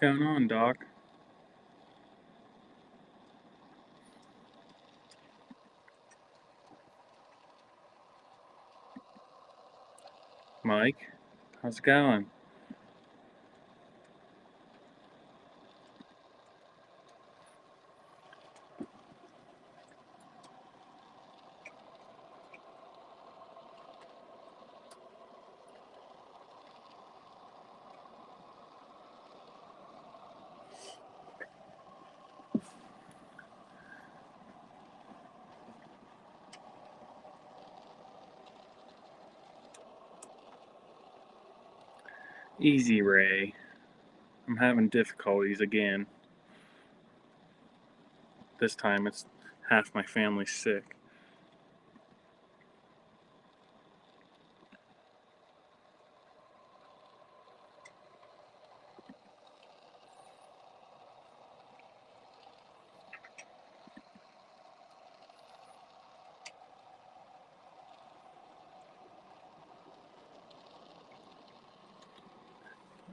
Going on, Doc? Mike? How's it going? Easy, Ray. I'm having difficulties again. This time it's half my family sick.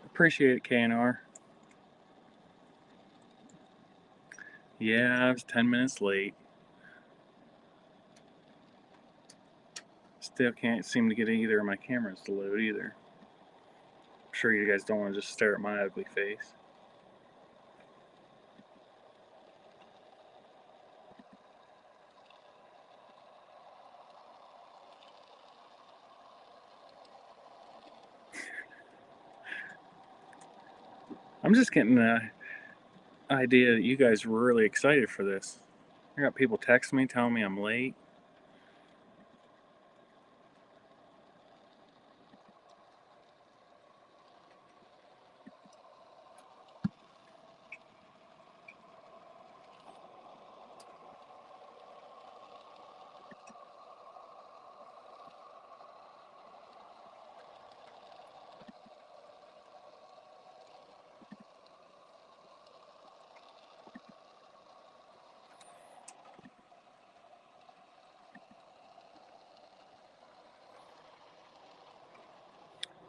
Appreciate it, KNR. Yeah, I was 10 minutes late. Still can't seem to get either of my cameras to load either. I'm sure you guys don't want to just stare at my ugly face. I'm just getting the idea that you guys were really excited for this. I got people texting me telling me I'm late.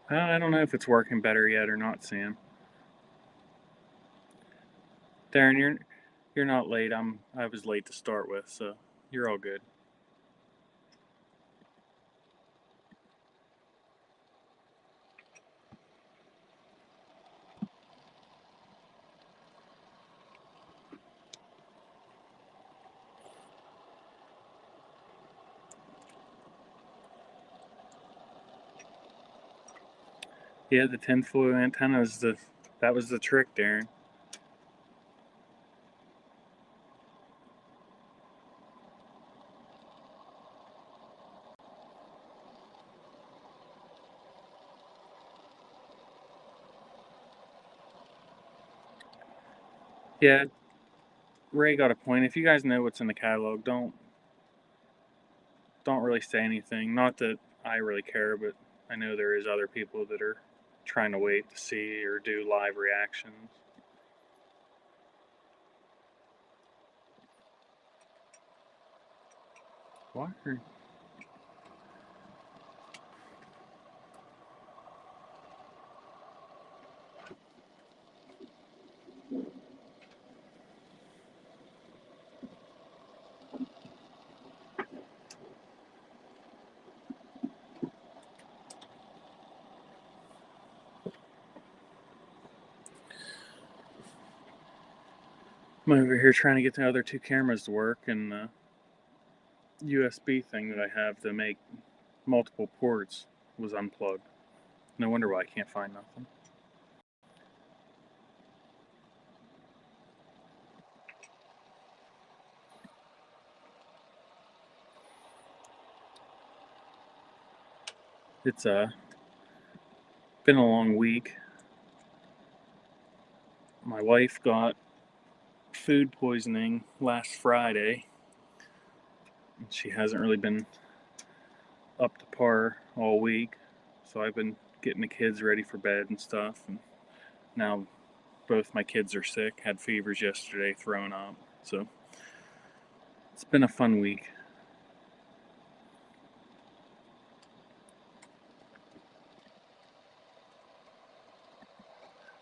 I don't know if it's working better yet or not, Sam. Darren, you're not late. I was late to start with, so you're all good. Yeah, the tinfoil antenna was that was the trick, Darren. Yeah, Ray got a point. If you guys know what's in the catalog, don't really say anything. Not that I really care, but I know there is other people that are trying to wait to see or do live reactions. Why? I'm over here trying to get the other two cameras to work, and the USB thing that I have to make multiple ports was unplugged. No wonder why I can't find nothing. It's been a long week. My wife got food poisoning last Friday. She hasn't really been up to par all week, so I've been getting the kids ready for bed and stuff. And now both my kids are sick, had fevers yesterday, throwing up. So it's been a fun week.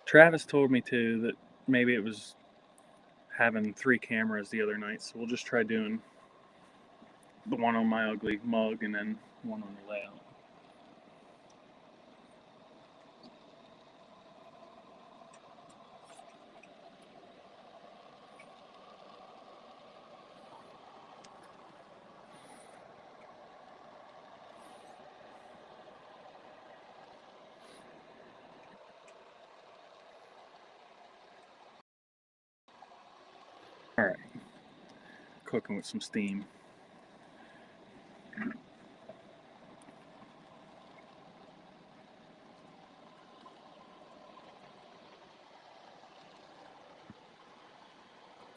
Travis told me too that maybe it was having 3 cameras the other night, so we'll just try doing the one on my ugly mug and then one on the layout. Alright, cooking with some steam.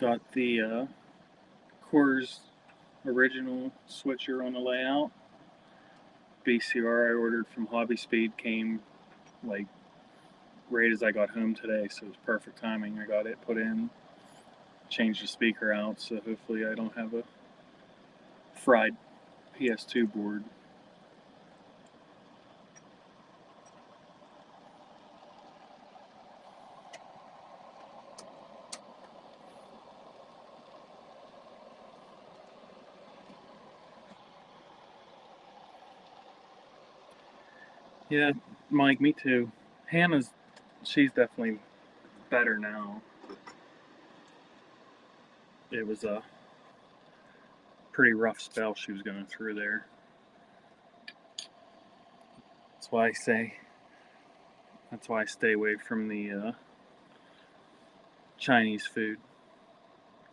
Got the Coors original switcher on the layout. BCR I ordered from Hobby Speed came like right as I got home today, so it was perfect timing. I got it put in, changed the speaker out, so hopefully I don't have a fried PS2 board. Yeah, Mike, me too. Hannah's, she's definitely better now. It was a pretty rough spell she was going through there. That's why I say, that's why I stay away from the Chinese food.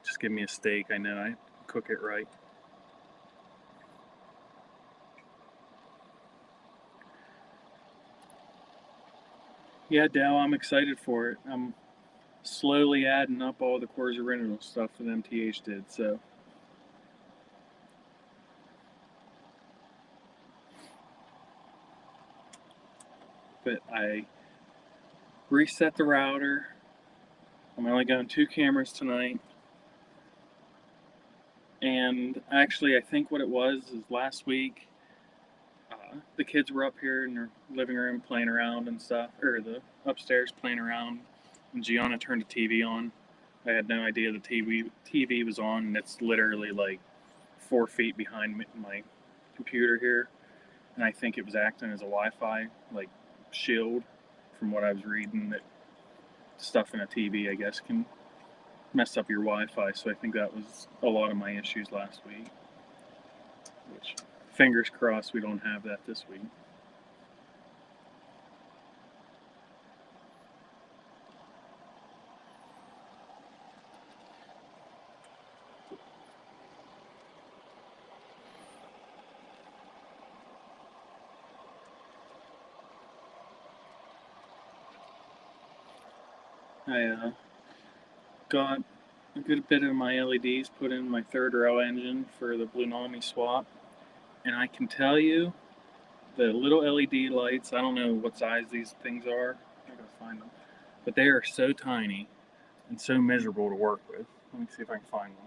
Just give me a steak, I know I cook it right. Yeah, Dal, I'm excited for it. I'm slowly adding up all the Coors Original stuff that MTH did, so. But I reset the router. I'm only going 2 cameras tonight. And actually, I think what it was is last week, the kids were up here in their living room playing around and stuff, or the upstairs playing around, and Gianna turned the TV on. I had no idea the TV was on, and it's literally like 4 feet behind my computer here, and I think it was acting as a Wi-Fi like shield. From what I was reading, that stuff in a TV, I guess, can mess up your Wi-Fi. So I think that was a lot of my issues last week. Which, fingers crossed, we don't have that this week. I got a good bit of my LEDs put in my third row engine for the Blue Nami swap, and I can tell you the little LED lights, I don't know what size these things are, I gotta find them, but they are so tiny and so miserable to work with. Let me see if I can find one.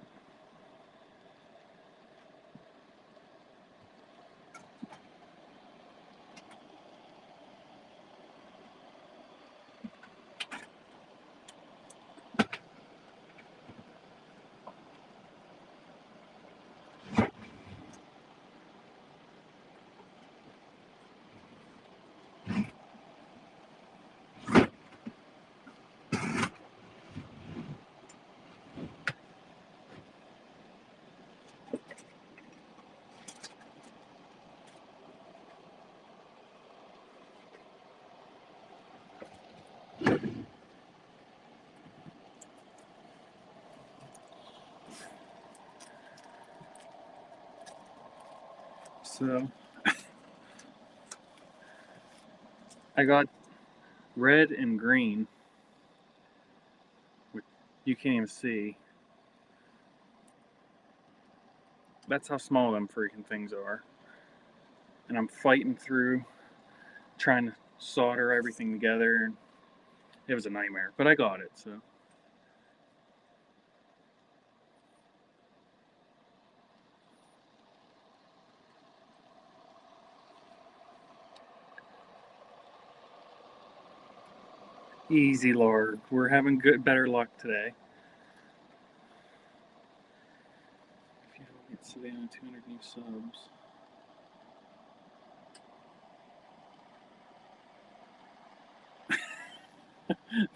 So I got red and green, which you can't even see. That's how small them freaking things are. And I'm fighting through trying to solder everything together. And it was a nightmare, but I got it. So Easy, Lord. We're having better luck today. If you don't get Savannah 200 new subs.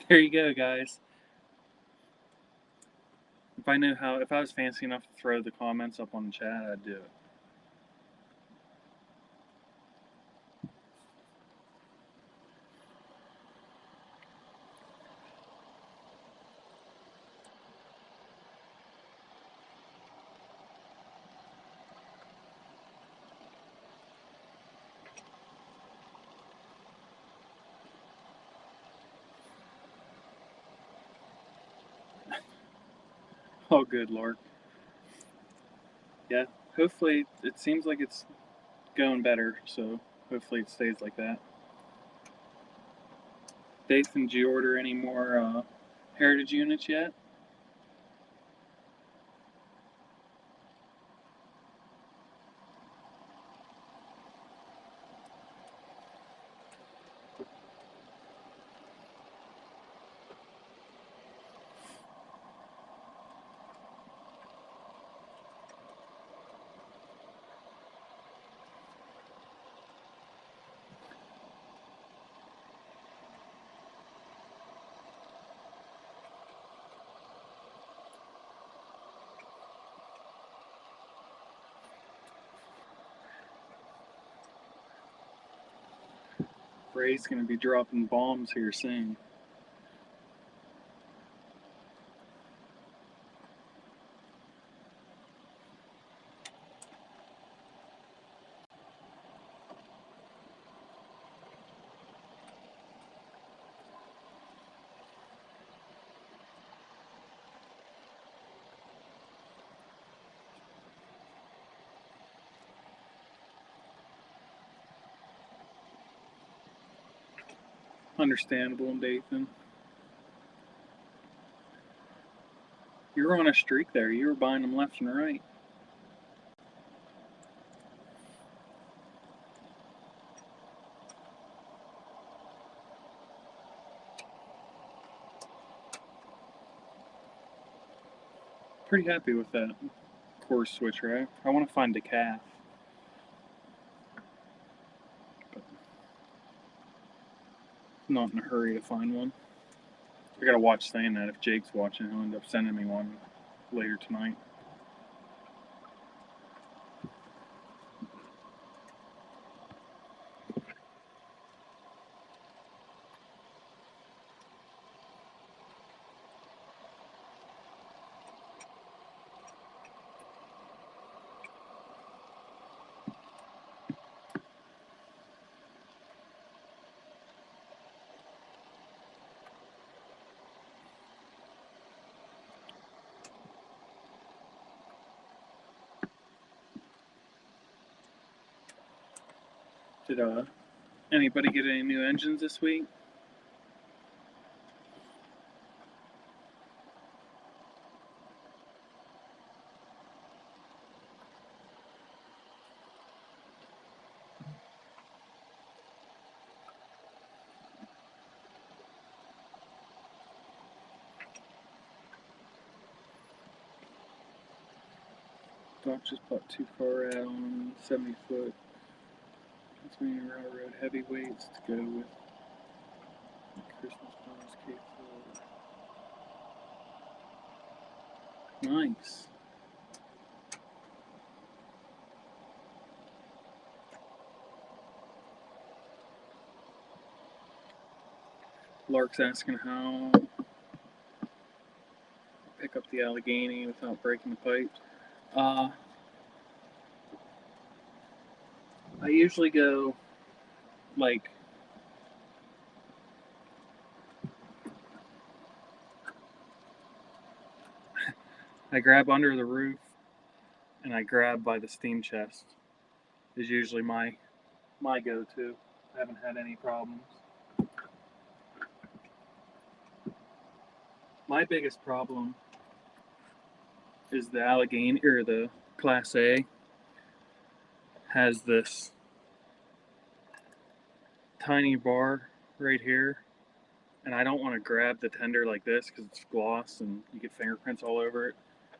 There you go, guys. If I was fancy enough to throw the comments up on the chat, I'd do it. Oh, good Lord. Yeah, hopefully it seems like it's going better, so hopefully it stays like that. Dathan, did you order any more Heritage units yet? Ray's gonna be dropping bombs here soon. Understandable, Dathan. You were on a streak there. You were buying them left and right. Pretty happy with that course switcher. I want to find a calf. But not in a hurry to find one. I gotta watch saying that. If Jake's watching, he'll end up sending me one later tonight. Did anybody get any new engines this week? Doc just bought 2 car add-on 70-foot Pennsylvania Railroad heavyweights to go with the Christmas bonus K4. Nice. Lark's asking how to pick up the Allegheny without breaking the pipes. I usually go like I grab under the roof and I grab by the steam chest is usually my go-to. I haven't had any problems. My biggest problem is the Allegheny or the Class A has this tiny bar right here And I don't want to grab the tender like this because it's gloss and you get fingerprints all over it.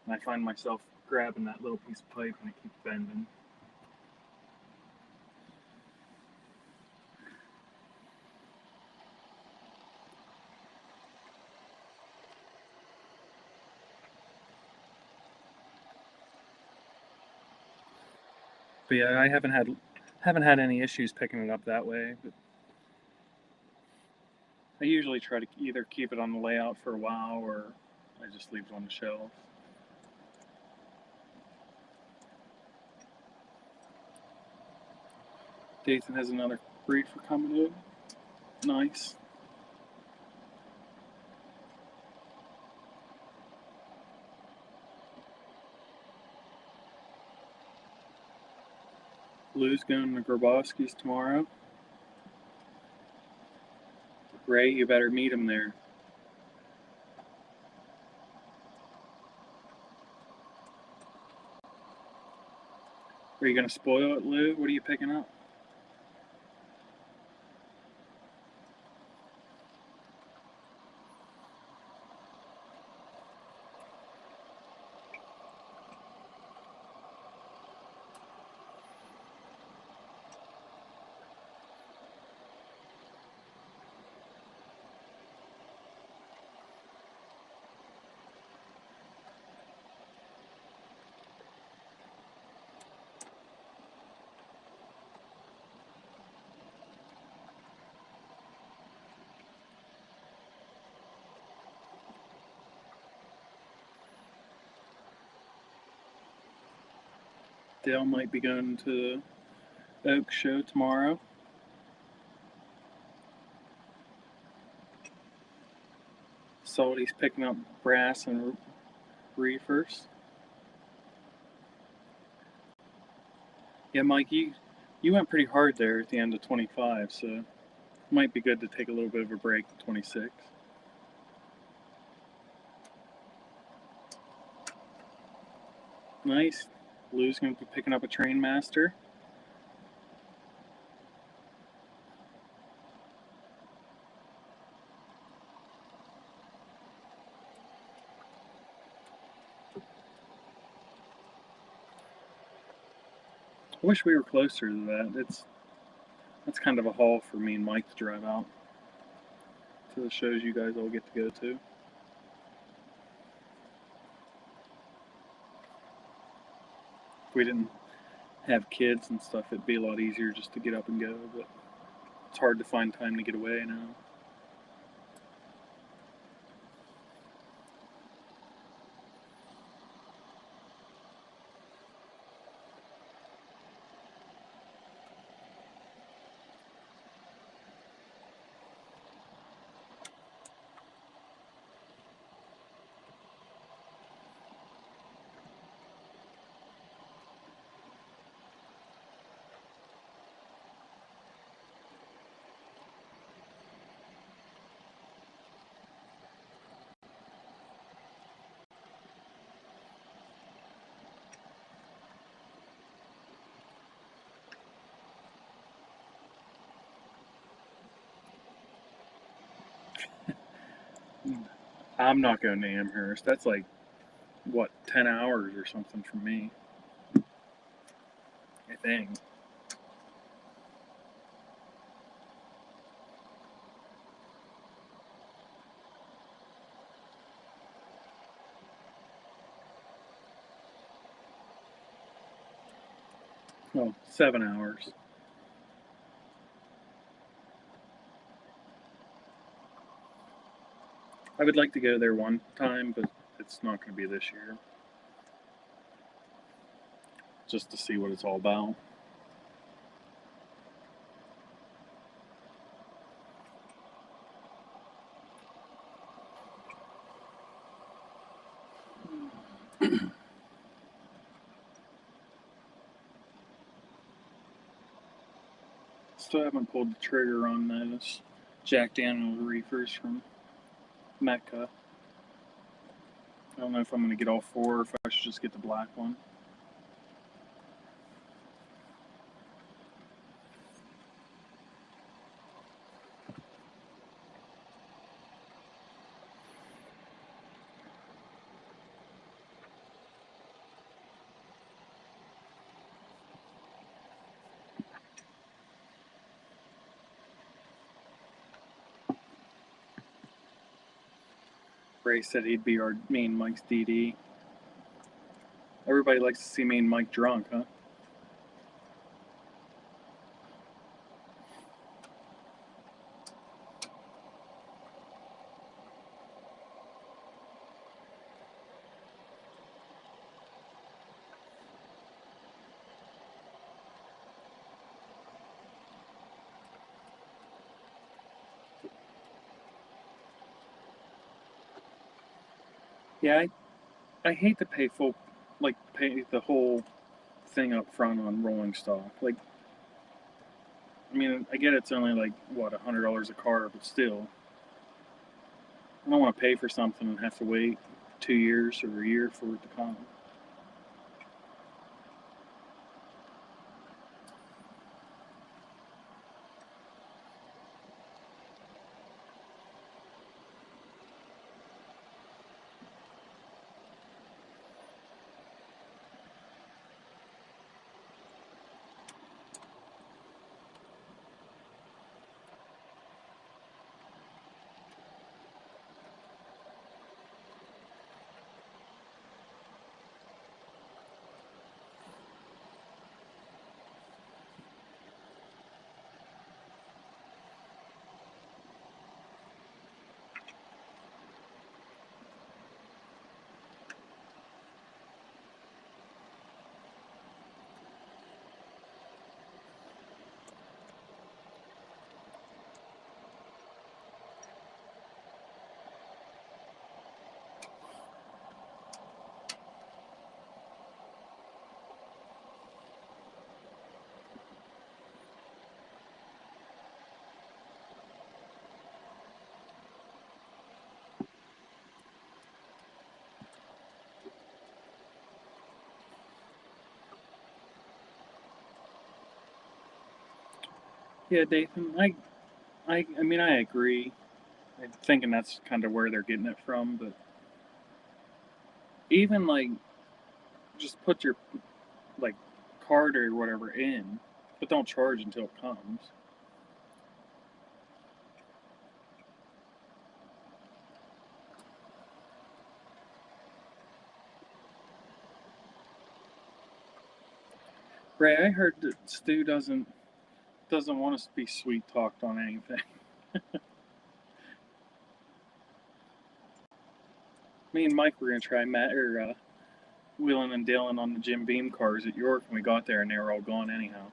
And I find myself grabbing that little piece of pipe and it keeps bending. But yeah, I haven't had any issues picking it up that way. But I usually try to either keep it on the layout for a while or I just leave it on the shelf. Dathan has another briefer coming in. Nice. Lou's going to Grabowski's tomorrow. Ray, you better meet him there. Are you going to spoil it, Lou? What are you picking up? Dale might be going to the Oak Show tomorrow. Salty's picking up brass and reefers. Yeah, Mike, you went pretty hard there at the end of 25, so it might be good to take a little bit of a break at 26. Nice. Lou's going to be picking up a Train Master. I wish we were closer to that. That's kind of a haul for me and Mike to drive out to the shows you guys all get to go to. If we didn't have kids and stuff, it'd be a lot easier just to get up and go, but it's hard to find time to get away now. I'm not going to Amherst. That's like, what, 10 hours or something from me, I think. Well, 7 hours. I would like to go there one time, but it's not going to be this year. Just to see what it's all about. Still haven't pulled the trigger on those Jack Daniels reefers from Mecca. I don't know if I'm going to get all four or if I should just get the black one. Ray said he'd be our me and Mike's DD. Everybody likes to see me and Mike drunk, huh? Yeah, I hate to pay pay the whole thing up front on rolling stock. Like, I mean, I get it's only like what $100 a car, but still, I don't want to pay for something and have to wait 2 years or a year for it to come. Yeah, Dathan, I mean, I agree. I'm thinking that's kind of where they're getting it from, but even like just put your like card or whatever in, but don't charge until it comes. Ray, I heard that Stu doesn't want us to be sweet talked on anything. Me and Mike were gonna try wheeling and dealing on the Jim Beam cars at York, and we got there and they were all gone anyhow.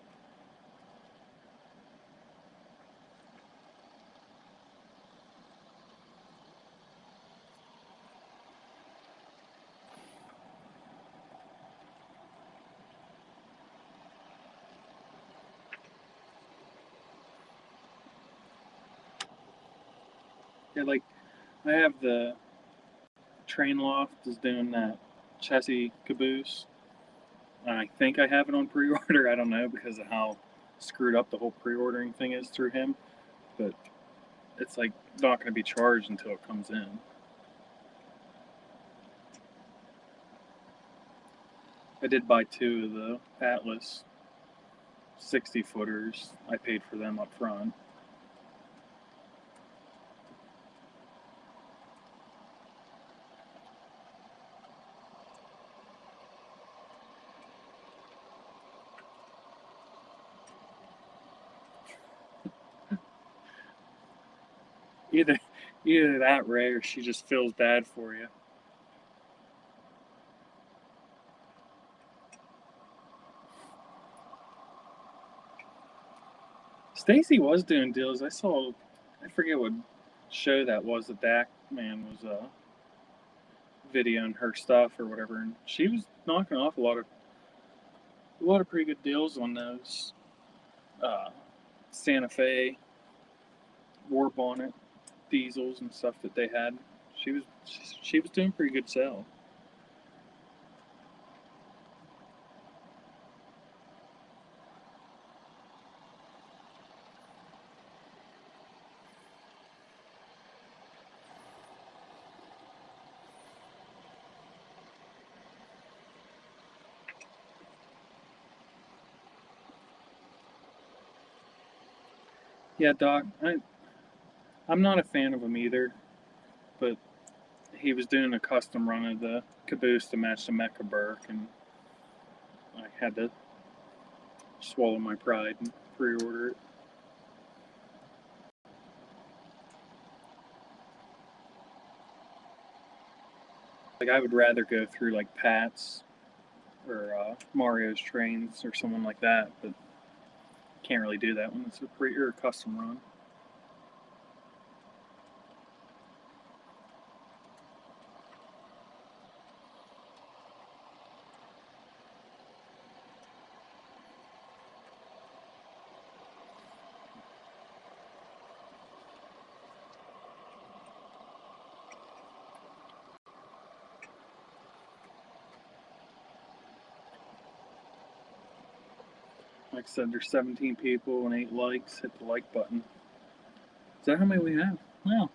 Yeah, like I have the train loft is doing that chassis caboose. I think I have it on pre-order. I don't know because of how screwed up the whole pre-ordering thing is through him, but it's like not going to be charged until it comes in. I did buy two of the Atlas 60 footers. I paid for them up front. Either either that, Ray, or she just feels bad for you. Stacy was doing deals. I saw, I forget what show that was. The Dak man was videoing her stuff or whatever, and she was knocking off a lot of pretty good deals on those uh, Santa Fe war bonnet diesels and stuff that they had. She was she was doing pretty good sell. Yeah, Doc, I'm not a fan of him either, but he was doing a custom run of the caboose to match the Mecha Burke, and I had to swallow my pride and pre-order it. Like, I would rather go through like Pat's or Mario's Trains or someone like that, but can't really do that when it's a pre or custom run. Like I said, there's 17 people and 8 likes. Hit the like button. Is that how many we have? Well,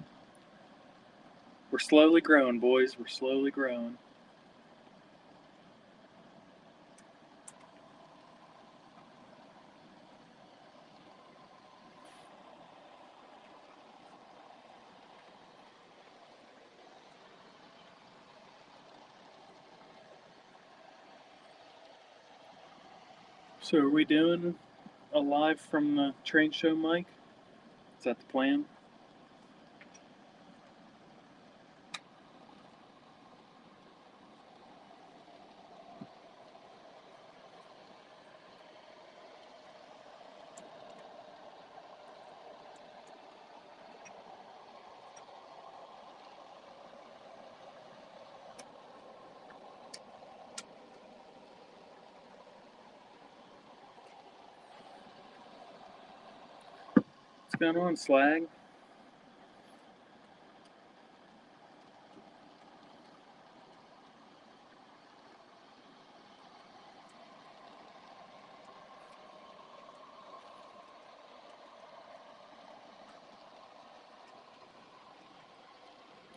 we're slowly growing, boys. We're slowly growing. So are we doing a live from the train show, Mike? Is that the plan? What's going on, Slag?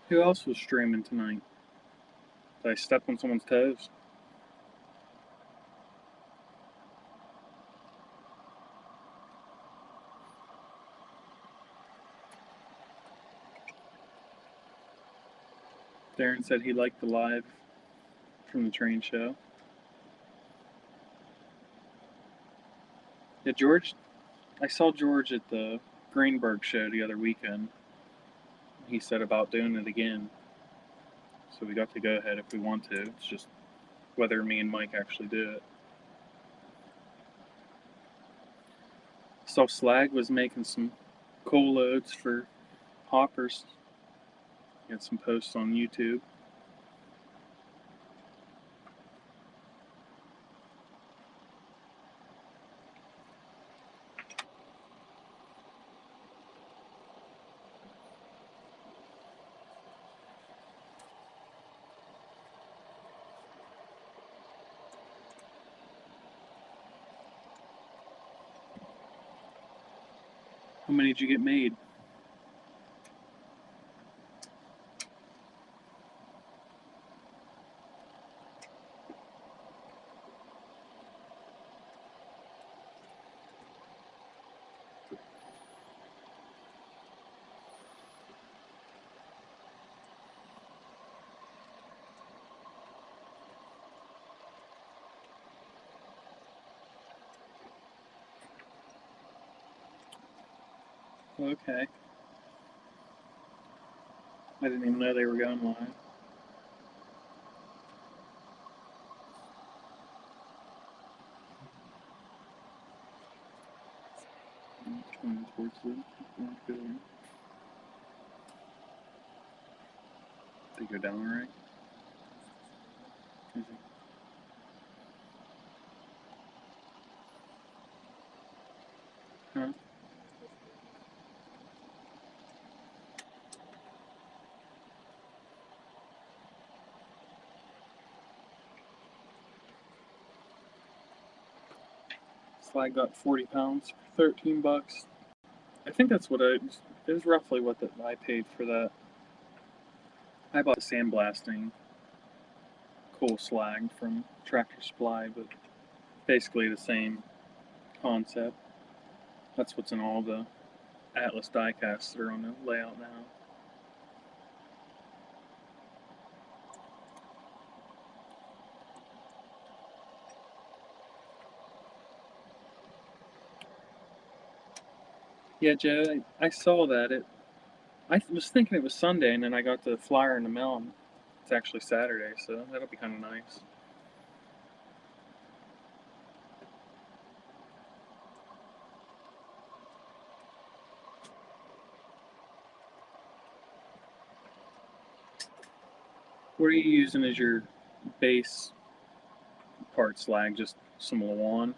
Who else was streaming tonight? Did I step on someone's toes? Darren said he liked the live from the train show. Yeah, George. I saw George at the Greenberg show the other weekend. He said about doing it again. So we got to go ahead if we want to. It's just whether me and Mike actually do it. Saw Slag was making some coal loads for hoppers. He had some posts on YouTube. How many did you get made? Okay. I didn't even know they were going live. Coming towards the They go down right? Is it? Huh? Slag got 40 pounds for 13 bucks. I think that's what it was roughly what I paid for that. I bought the sandblasting coal slag from Tractor Supply, but basically the same concept. That's what's in all the Atlas diecasts that are on the layout now. Yeah, Joe, I saw that. I was thinking it was Sunday, and then I got the flyer in the mail, and it's actually Saturday, so that'll be kind of nice. What are you using as your base part slag? Just some Lawan?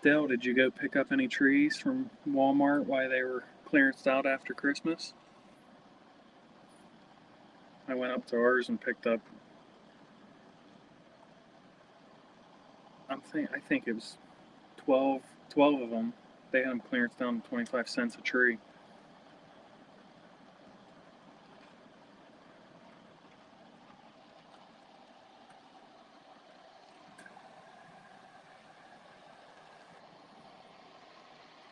Dale, did you go pick up any trees from Walmart while they were clearanced out after Christmas? I went up to ours and picked up. I think it was 12 of them. They had them clearance down to 25 cents a tree.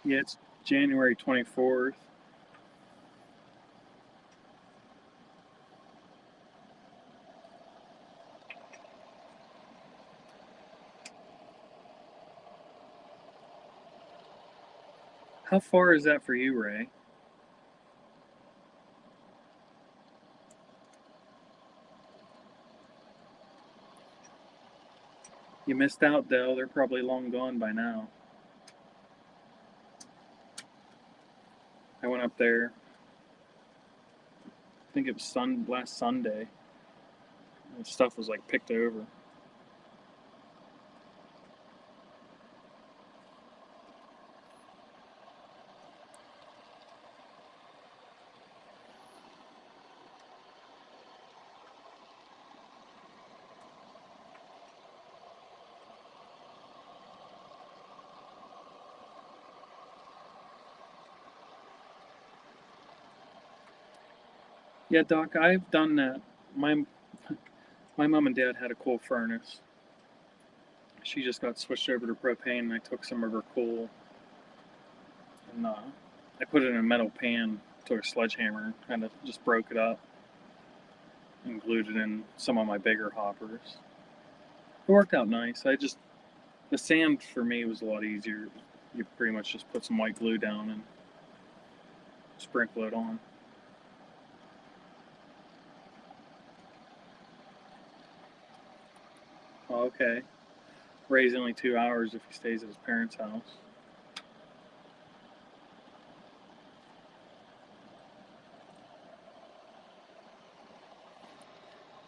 Yeah, it's January 24th. How far is that for you, Ray? You missed out, Dale. They're probably long gone by now. I went up there. I think it was last Sunday. The stuff was like picked over. Yeah, Doc, I've done that. My my mom and dad had a coal furnace. She just got switched over to propane, and I took some of her coal and I put it in a metal pan, took a sledgehammer, kind of just broke it up, and glued it in some of my bigger hoppers. It worked out nice. The sand for me was a lot easier. You pretty much just put some white glue down and sprinkle it on. Oh, okay. Ray's only 2 hours if he stays at his parents' house.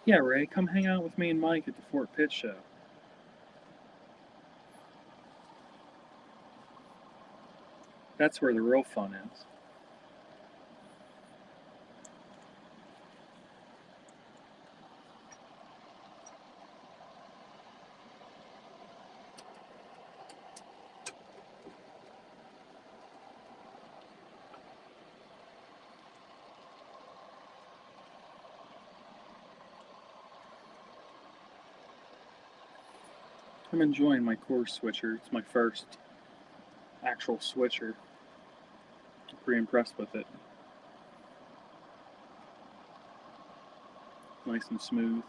Yeah, Ray, come hang out with me and Mike at the Fort Pitt show. That's where the real fun is. I'm enjoying my core switcher. It's my first actual switcher. I'm pretty impressed with it. Nice and smooth.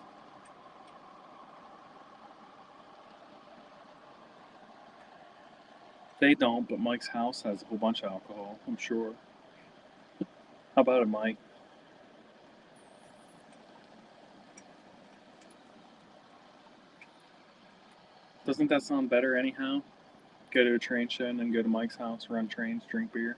They don't, but Mike's house has a whole bunch of alcohol, I'm sure. How about it, Mike? Doesn't that sound better anyhow? Go to a train show and then go to Mike's house, run trains, drink beer.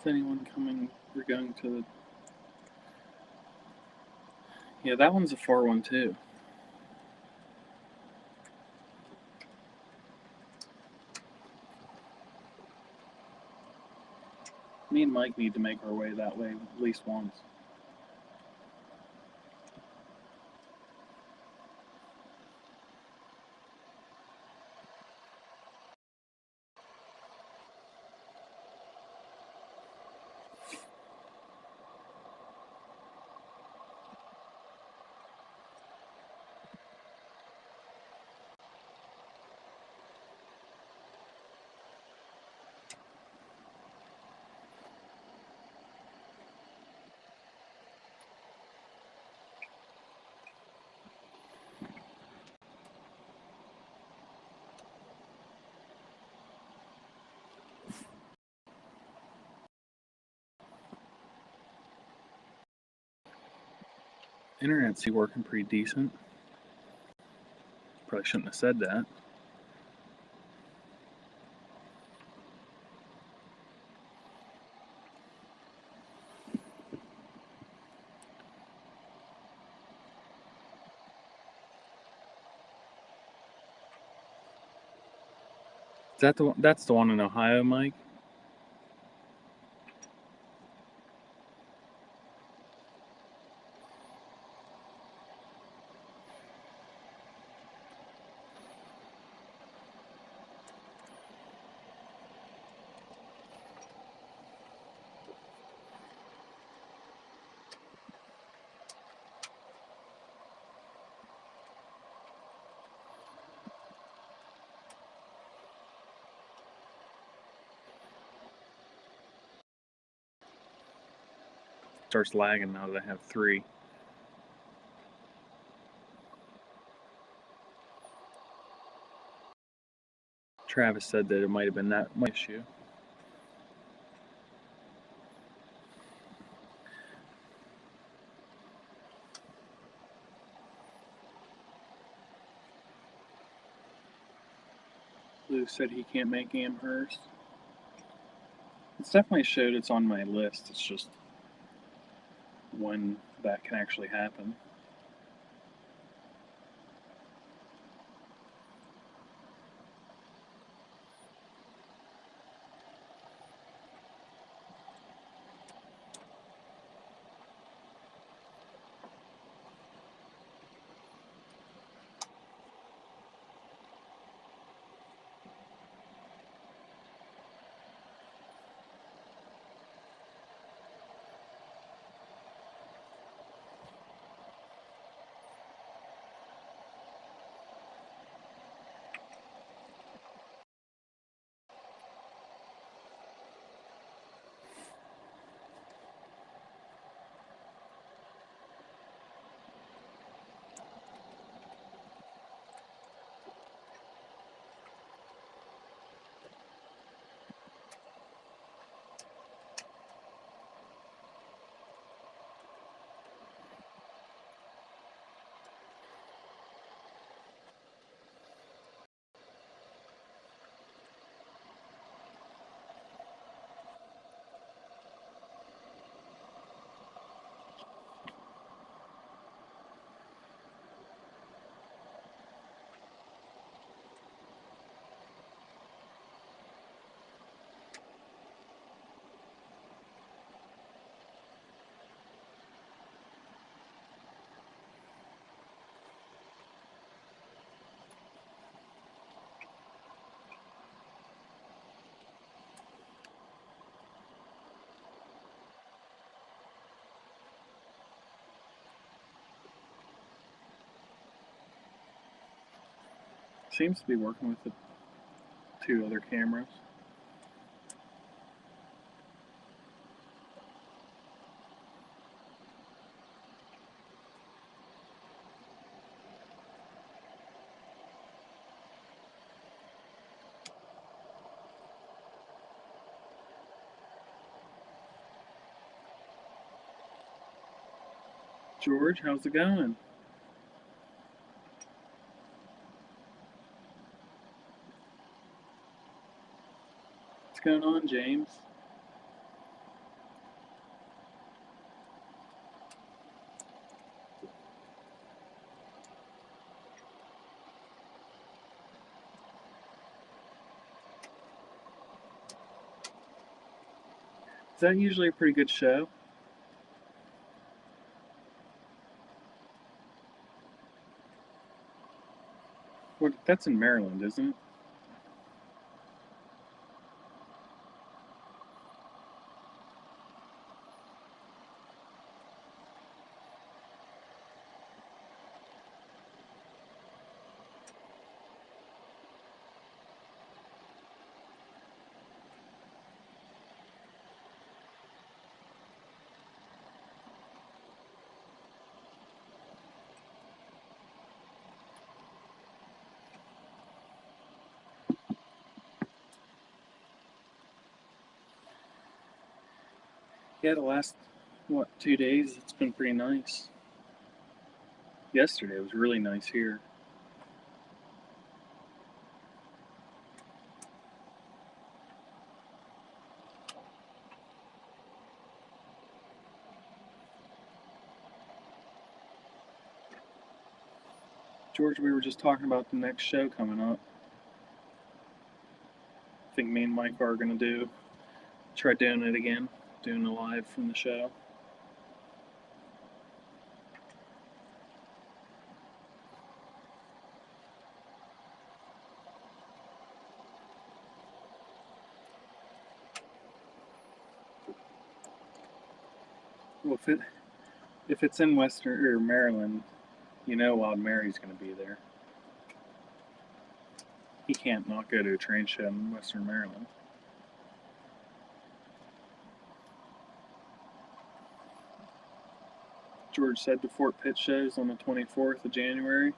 Is anyone coming? We're going to Yeah, that one's a far one too. Me and Mike need to make our way that way at least once. Internet's working pretty decent. Probably shouldn't have said that. Is that the one? That's the one in Ohio, Mike? Starts lagging now that I have 3. Travis said that it might have been that issue. Lou said he can't make Amherst. It's definitely showed it's on my list. It's just when that can actually happen. Seems to be working with the 2 other cameras. George, how's it going? What's going on, James? Is that usually a pretty good show? What? That's in Maryland, isn't it? Yeah, the last, what, 2 days, it's been pretty nice. Yesterday was really nice here. George, we were just talking about the next show coming up. I think me and Mike are going to try doing it again, doing a live from the show. Well, if it's in Western or Maryland, you know Wild Mary's going to be there. He can't not go to a train show in Western Maryland. George said the Fort Pitt show's on the 24th of January.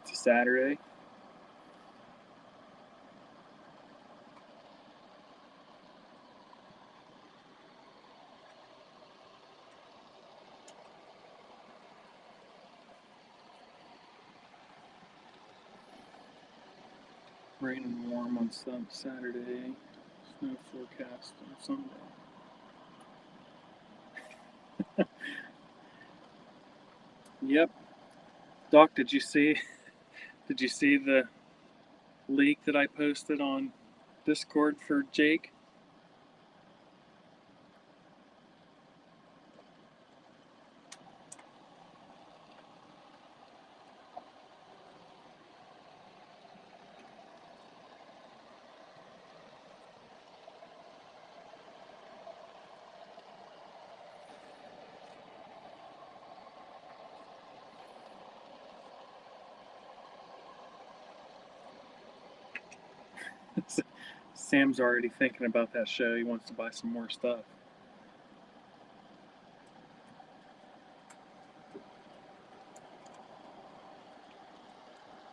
It's a Saturday. Rain and warm on Saturday. Snow forecast on Sunday. Yep. Doc, did you see the leak that I posted on Discord for Jake? Sam's already thinking about that show. He wants to buy some more stuff.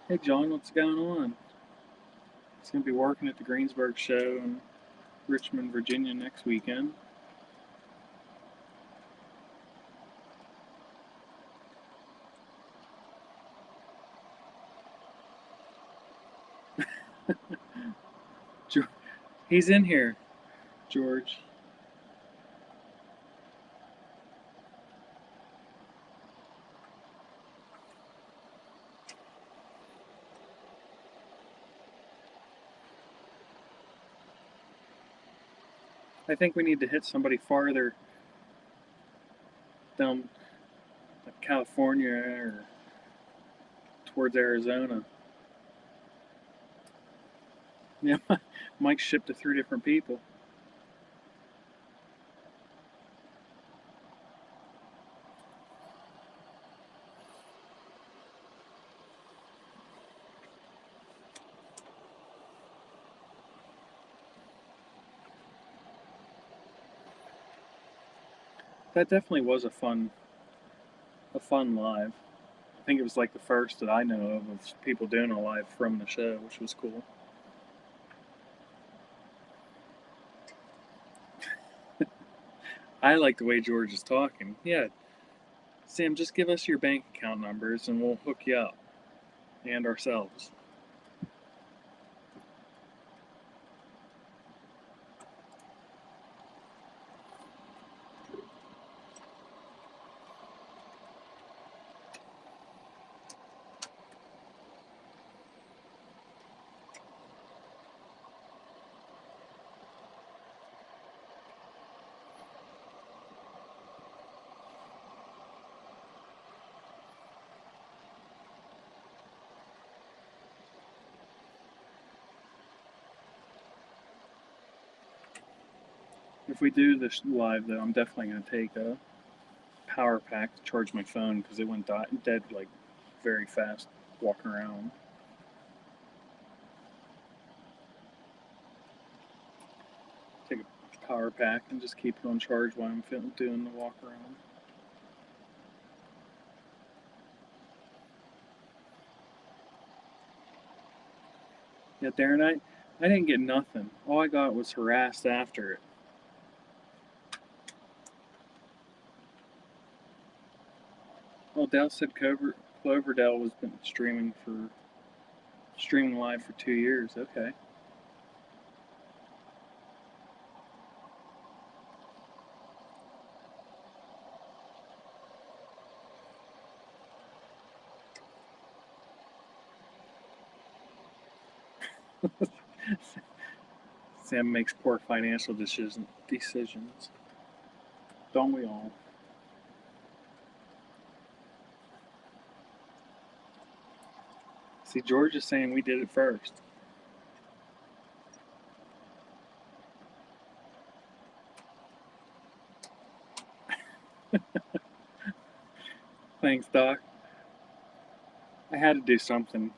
Hey, John, what's going on? He's going to be working at the Greensburg show in Richmond, Virginia next weekend. He's in here, George. I think we need to hit somebody farther down like California or towards Arizona. Yeah, Mike shipped to 3 different people. That definitely was a fun live. I think it was like the first that I know of people doing a live from the show, which was cool. I like the way George is talking. Yeah, Sam, just give us your bank account numbers and we'll hook you up and ourselves. If we do this live, though, I'm definitely going to take a power pack to charge my phone because it went dead like very fast walking around. Take a power pack and just keep it on charge while I'm doing the walk around. Yeah, Darren, I didn't get nothing. All I got was harassed after it. Well, Dell said Cloverdale was been streaming live for 2 years. Okay. Sam makes poor financial decisions. Don't we all? See, George is saying we did it first. Thanks, Doc. I had to do something.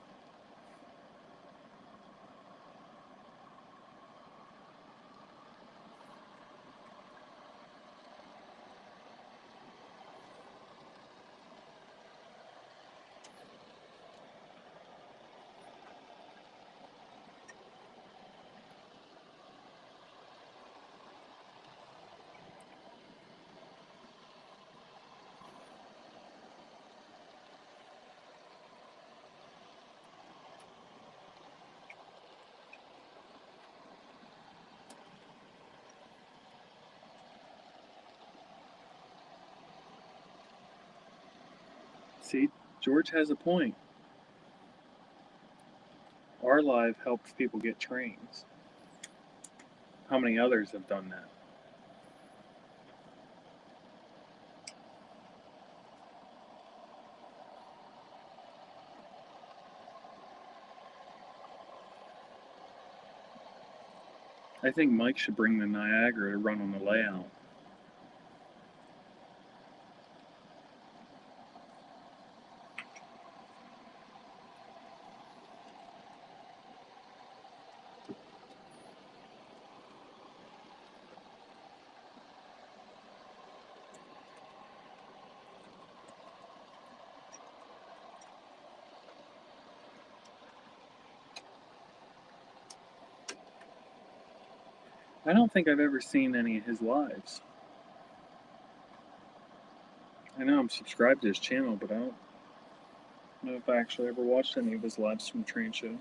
See, George has a point. Our live helps people get trains. How many others have done that? I think Mike should bring the Niagara to run on the layout. I don't think I've ever seen any of his lives. I know I'm subscribed to his channel, but I don't know if I actually ever watched any of his lives from the train show.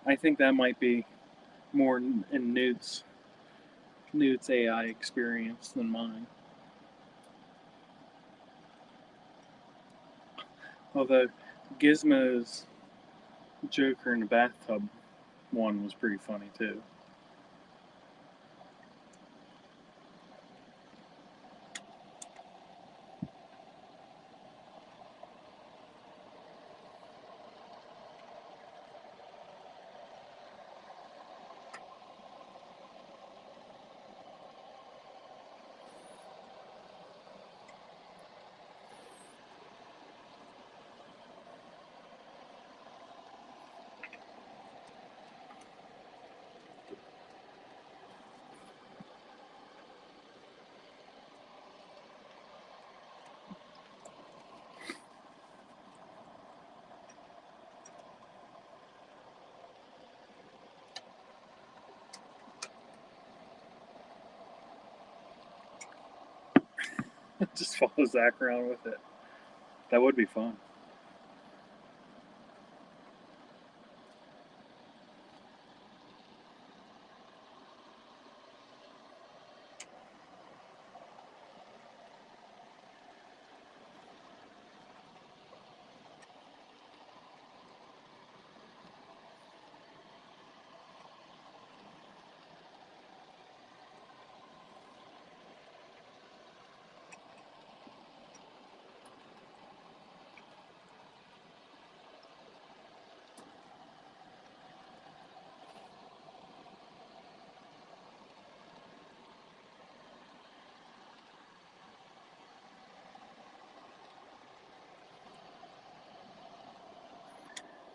I think that might be more in Newt's AI experience than mine. Although Gizmo's Joker in the bathtub one was pretty funny too. Just follow Zach around with it. That would be fun.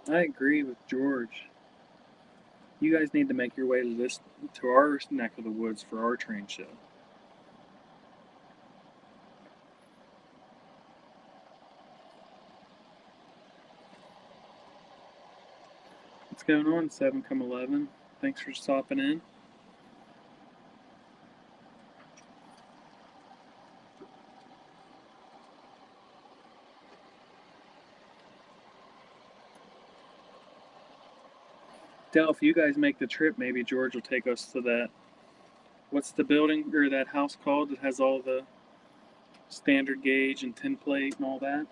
I agree with George. You guys need to make your way to our neck of the woods for our train show. What's going on, 7-11? Thanks for stopping in. Dell, if you guys make the trip, maybe George will take us to that. What's the building or that house called that has all the standard gauge and tin plate and all that?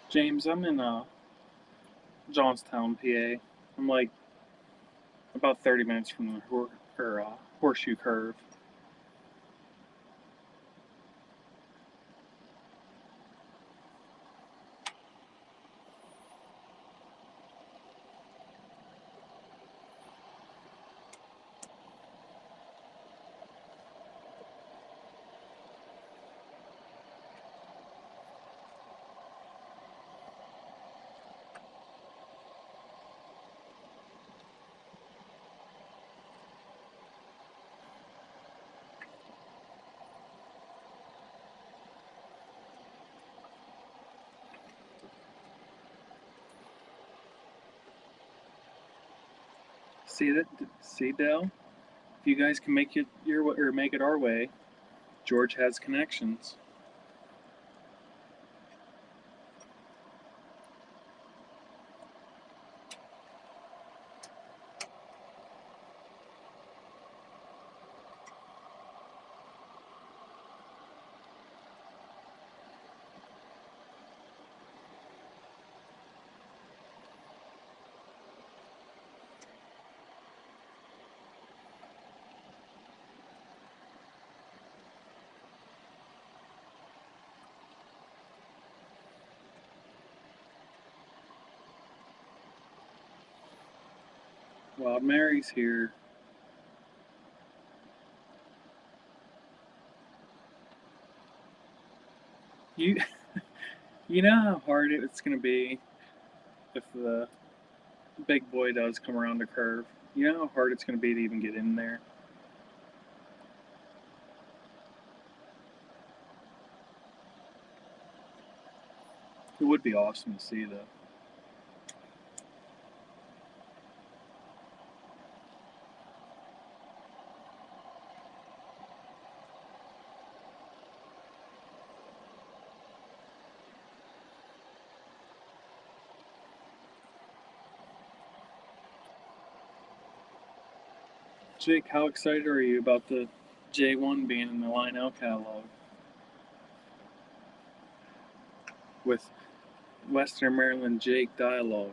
James, I'm in Johnstown, PA. I'm like about 30 minutes from the horseshoe curve. See that? See, Dell? If you guys can make it make it our way, George has connections. While Mary's here, you you know how hard it's going to be if the big boy does come around the curve. You know how hard it's going to be to even get in there. It would be awesome to see though. Jake, how excited are you about the J1 being in the Lionel catalog with Western Maryland Jake dialogue?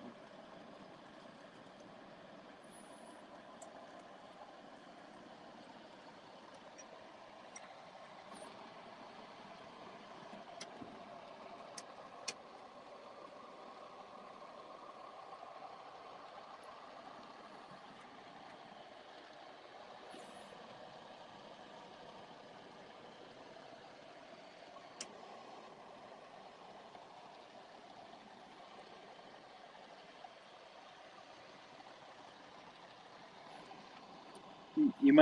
You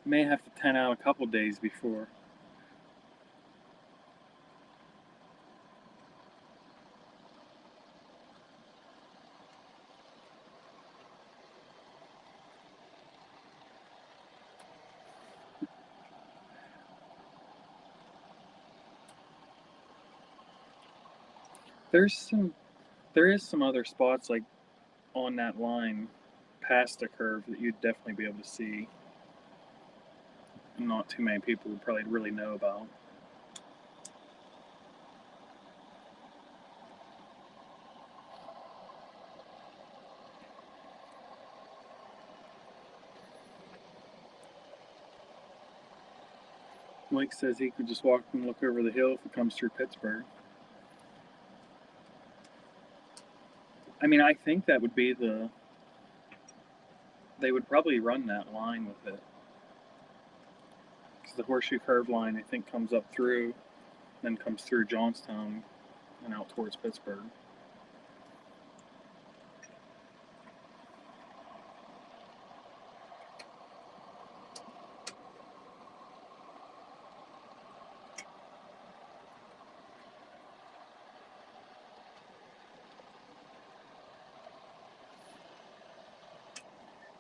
may have to tan out a couple days before. There's some there is some other spots like on that line past the curve that you'd definitely be able to see. Not too many people would probably really know about. Mike says he could just walk and look over the hill if it comes through Pittsburgh. I mean, I think that would be they would probably run that line with it. Because the horseshoe curve line, I think, comes up through, then comes through Johnstown and out towards Pittsburgh.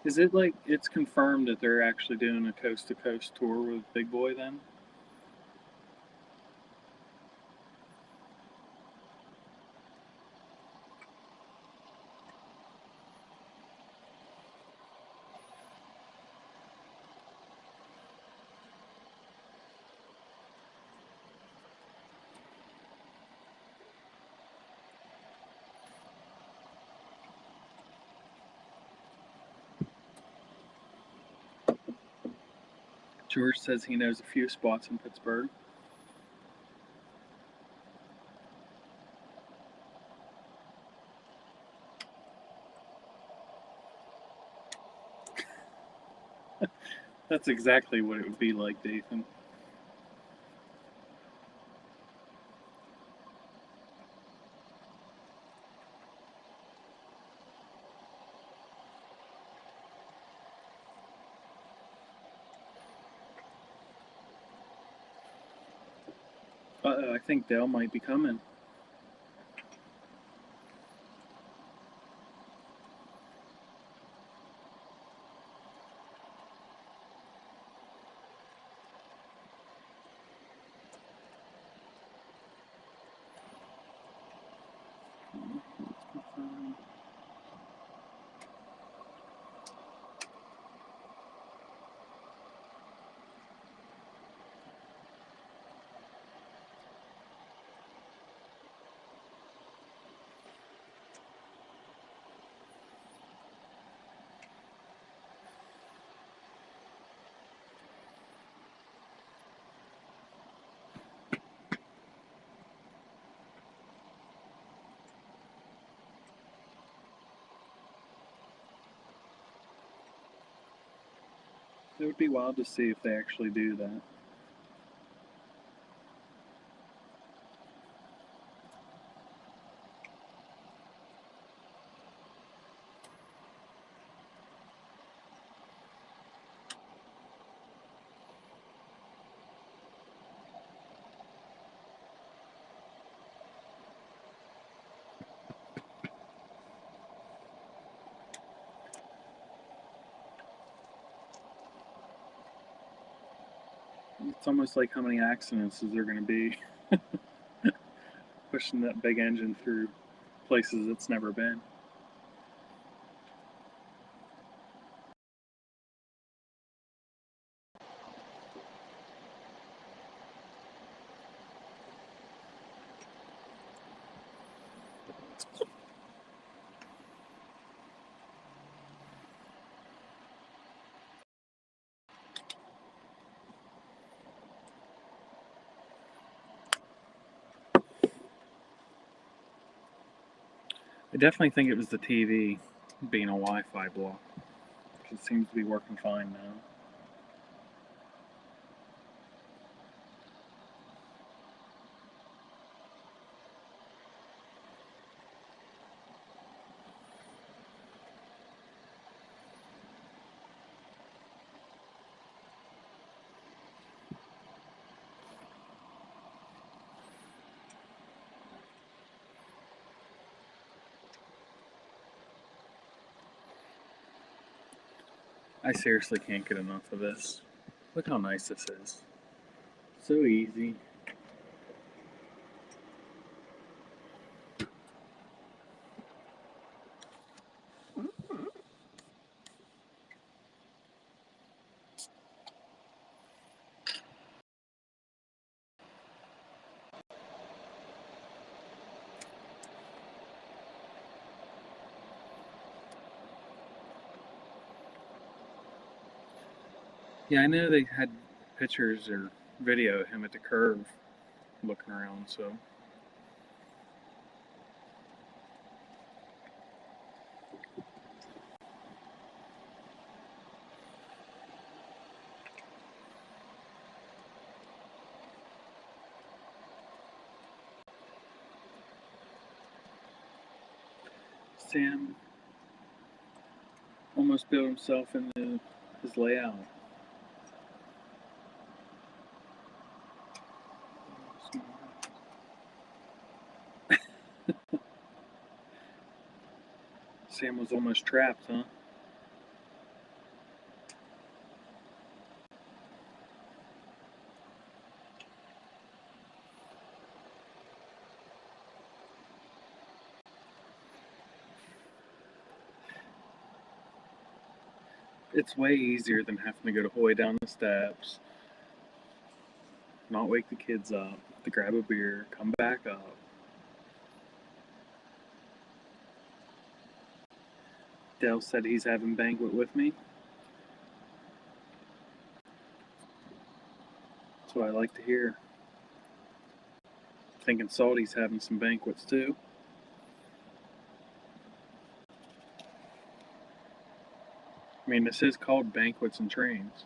Is it like it's confirmed that they're actually doing a coast to coast tour with Big Boy then? George says he knows a few spots in Pittsburgh. That's exactly what it would be like, Dathan. I think Dale might be coming. It would be wild to see if they actually do that. It's almost like how many accidents is there going to be pushing that big engine through places it's never been. I definitely think it was the TV being a Wi-Fi block. It seems to be working fine now. I seriously can't get enough of this. Look how nice this is. So easy. Yeah, I know they had pictures or video of him at the curve looking around. So Sam almost built himself into his layout. Sam was almost trapped, huh? It's way easier than having to go to Hoy down the steps, not wake the kids up, to grab a beer, come back up. Dale said he's having banquet with me. That's what I like to hear. Thinking Salty's having some banquets too. I mean, this is called Banquets and Trains.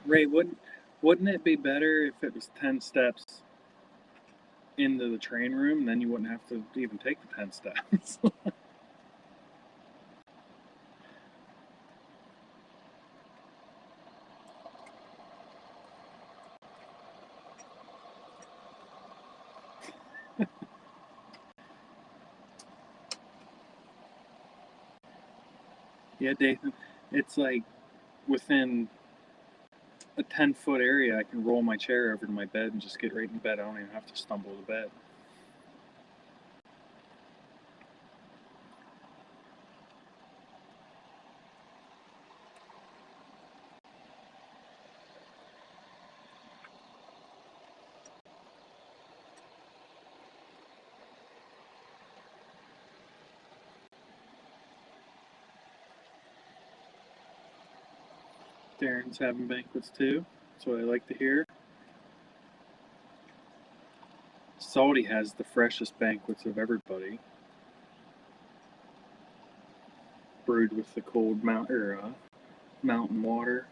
Ray, wouldn't it be better if it was 10 steps into the train room? Then you wouldn't have to even take the 10 steps. Yeah, Dathan, it's like within a 10-foot area, I can roll my chair over to my bed and just get right in bed. I don't even have to stumble to bed. Darren's having banquets too. That's what I like to hear. Salty has the freshest banquets of everybody. Brewed with the cold mountain water.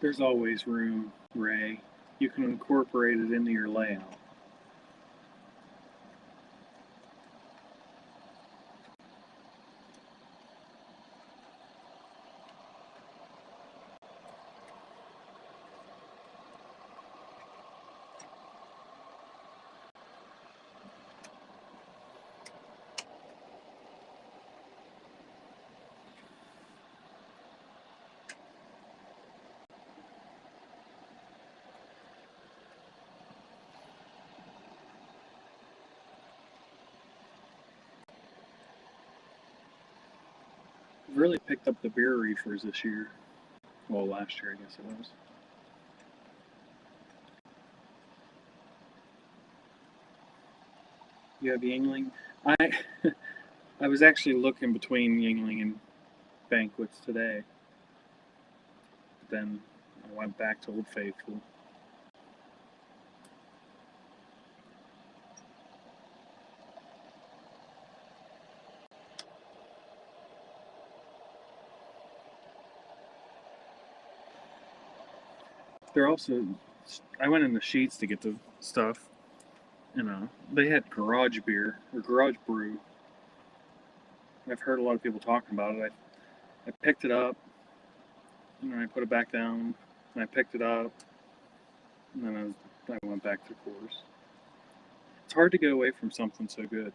There's always room, Ray. You can incorporate it into your layout. I've really picked up the beer reefers this year. Well, last year, I guess it was. You have Yingling? I I was actually looking between Yingling and Banquets today. Then I went back to Old Faithful. They're also. I went in the Sheets to get the stuff. They had garage beer or garage brew. I've heard a lot of people talking about it. I picked it up, I put it back down, and I picked it up. And then I went back to Coors. It's hard to go away from something so good.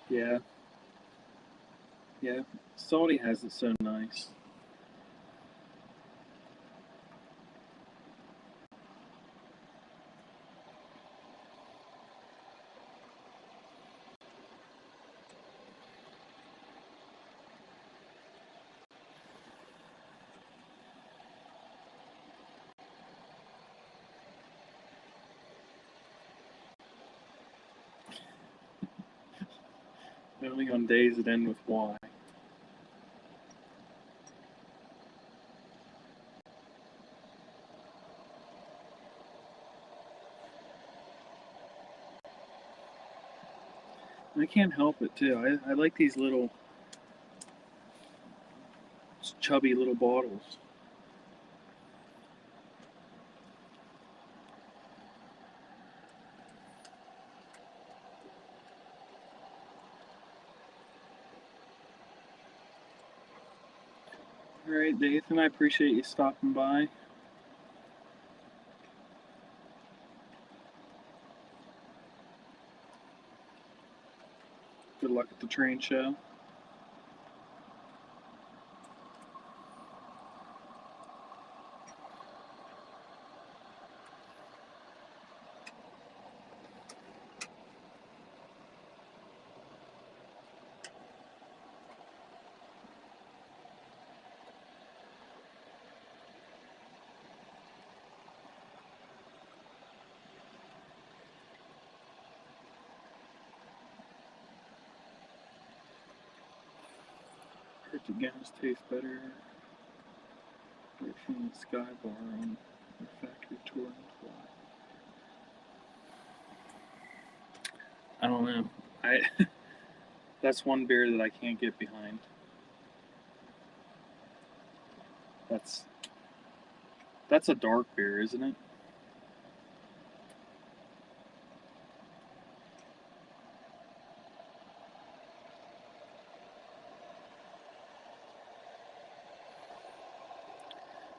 Yeah, yeah. Salty has it so nice. Only on days that end with Y. I can't help it too. I like these little chubby little bottles. All right, Dathan, I appreciate you stopping by. Good luck at the train show. Heard the Guinness tastes better right from the Sky Bar on the factory tour in July. I don't know. I That's one beer that I can't get behind. That's that's a dark beer, isn't it?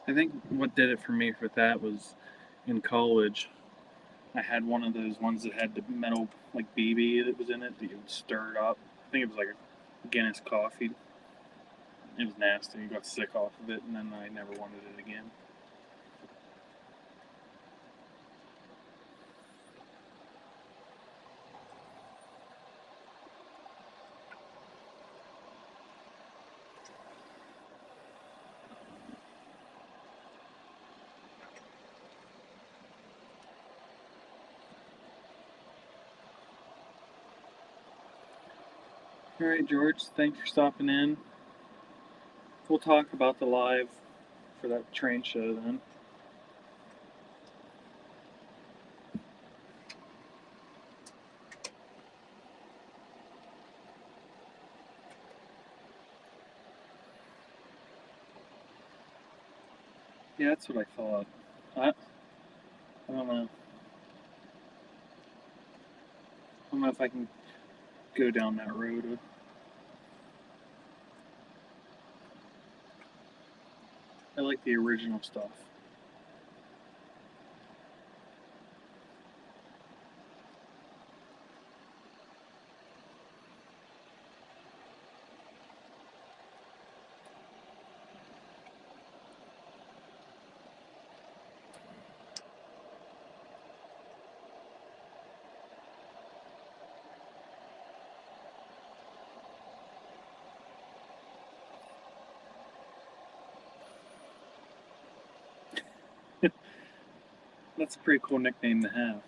I think what did it for me for that was in college. I had one of those ones that had the metal like BB that was in it that you would stir it up. I think it was like a Guinness coffee. It was nasty. I got sick off of it, and then I never wanted it again. All right, George. Thanks for stopping in. We'll talk about the live for that train show then. Yeah, that's what I thought. I don't know. I don't know if I can go down that road. I like the original stuff. That's a pretty cool nickname to have.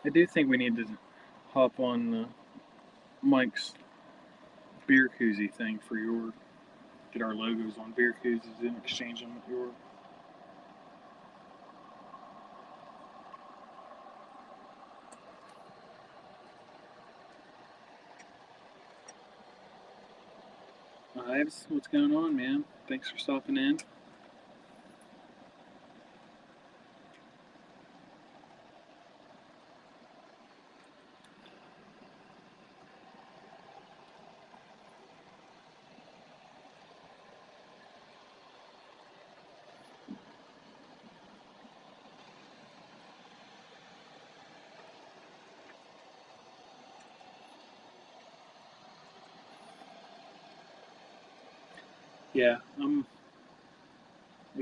I do think we need to hop on Mike's beer koozie thing for your get our logos on beer koozies and exchange them with your. Ives, what's going on, man? Thanks for stopping in. Yeah, I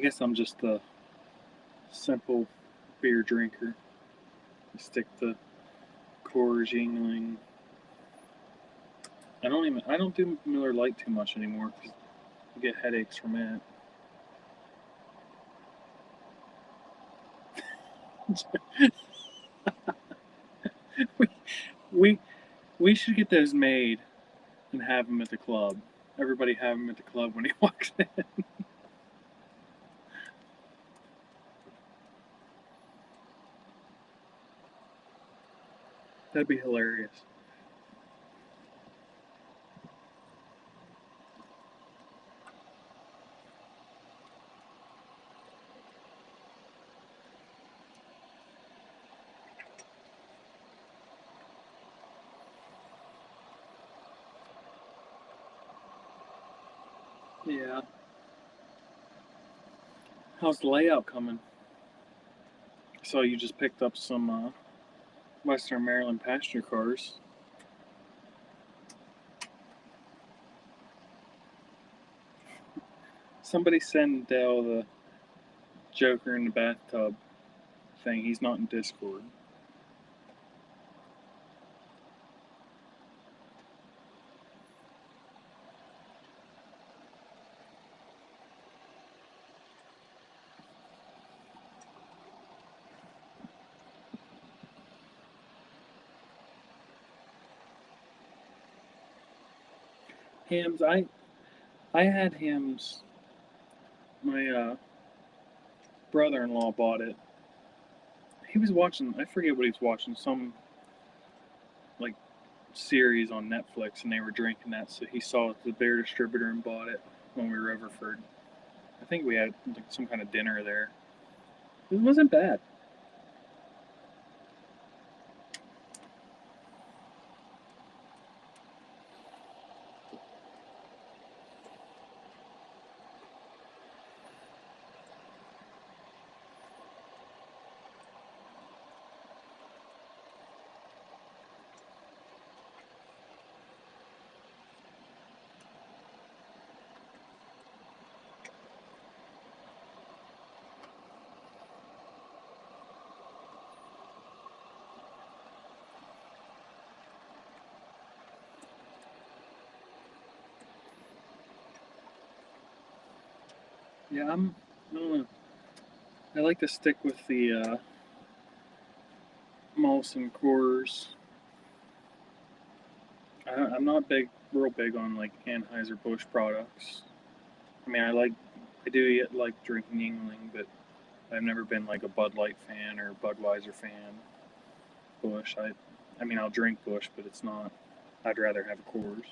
guess I'm just a simple beer drinker. I stick to Coors, Yingling. I don't do Miller Lite too much anymore because I get headaches from it. we, we we should get those made and have them at the club. Everybody have them at the club when he walks in. That'd be hilarious. Yeah. How's the layout coming? So you just picked up some Western Maryland passenger cars. Somebody send Dale the Joker in the bathtub thing. He's not in Discord. Hams, I had hams. My brother-in-law bought it. He was watching. I forget what he was watching. Some like series on Netflix, and they were drinking that. So he saw it at the beer distributor and bought it when we were over for. I think we had like some kind of dinner there. It wasn't bad. Yeah, I don't know. I like to stick with the Molson Coors. I'm not real big on like Anheuser Busch products. I mean, I do like drinking Yingling, but I've never been like a Bud Light fan or Budweiser fan. Busch, I mean, I'll drink Busch, but it's not. I'd rather have a Coors.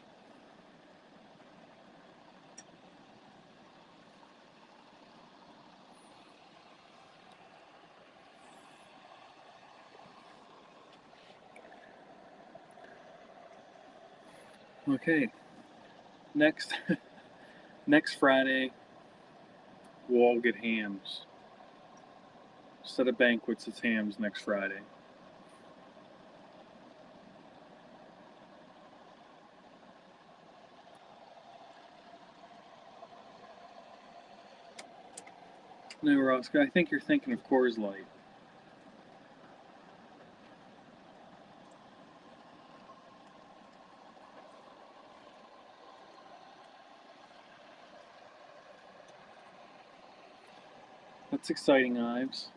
Okay, next next Friday we'll all get hams. Instead of banquets, it's hams next Friday. No, Roscoe, I think you're thinking of Coors Light. That's exciting, Ives.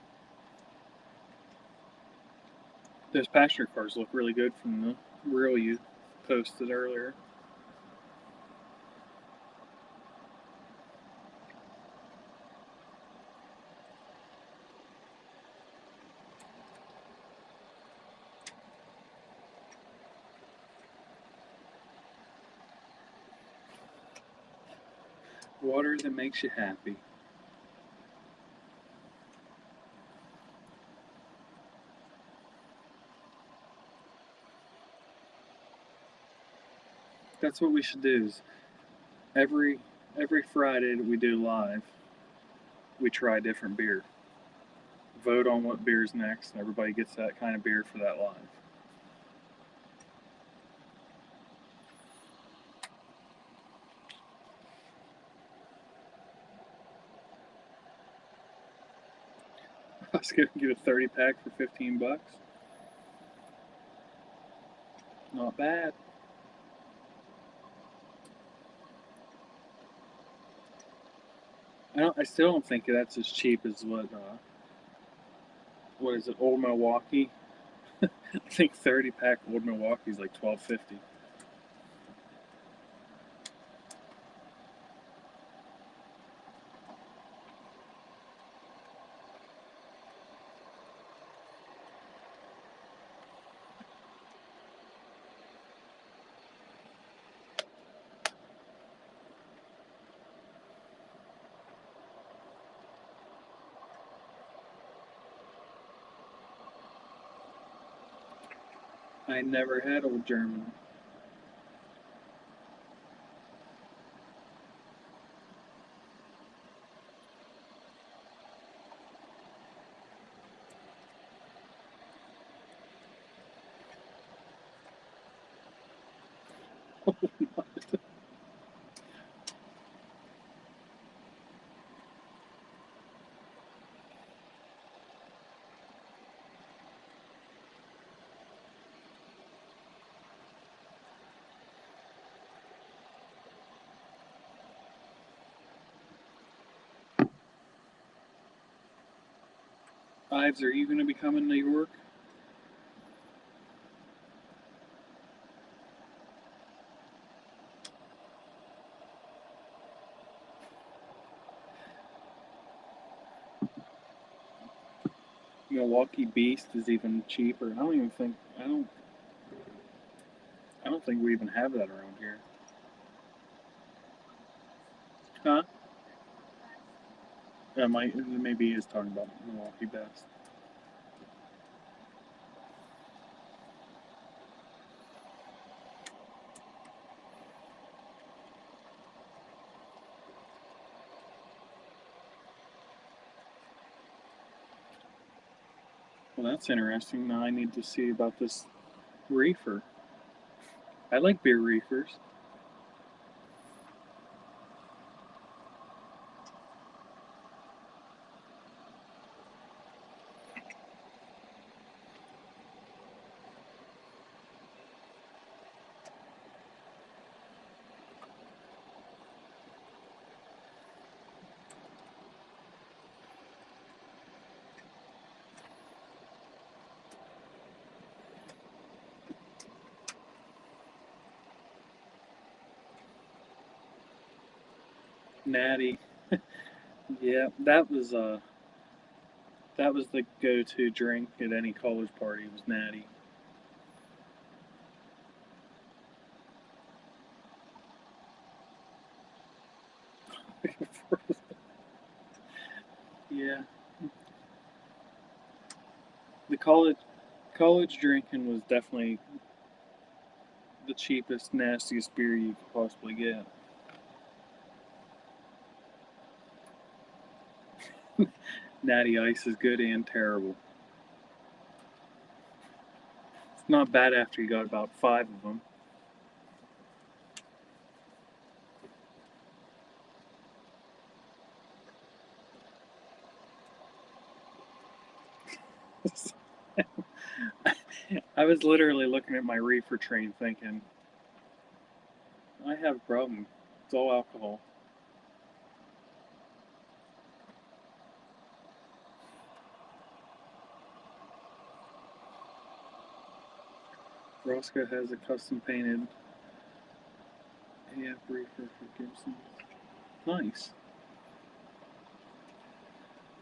Those passenger cars look really good from the reel you posted earlier. Water that makes you happy. That's what we should do. Is every Friday that we do live, we try a different beer. Vote on what beer's next, and everybody gets that kind of beer for that live. I was gonna get a 30-pack for $15. Not bad. I still don't think that's as cheap as what is it, Old Milwaukee? I think 30-pack Old Milwaukee is like $12.50. I never had Old German. Ives, are you going to be coming to York? Milwaukee Beast is even cheaper. I don't think we even have that around here. Huh? Maybe he is talking about Milwaukee Best. Well, that's interesting. Now I need to see about this reefer. I like beer reefers. Natty. Yeah, that was the go-to drink at any college party was Natty. Yeah, the college drinking was definitely the cheapest, nastiest beer you could possibly get. Natty Ice is good and terrible. It's not bad after you got about five of them. I was literally looking at my reefer train thinking, I have a problem. It's all alcohol. Roscoe has a custom painted AF reefer for Gibson. Nice.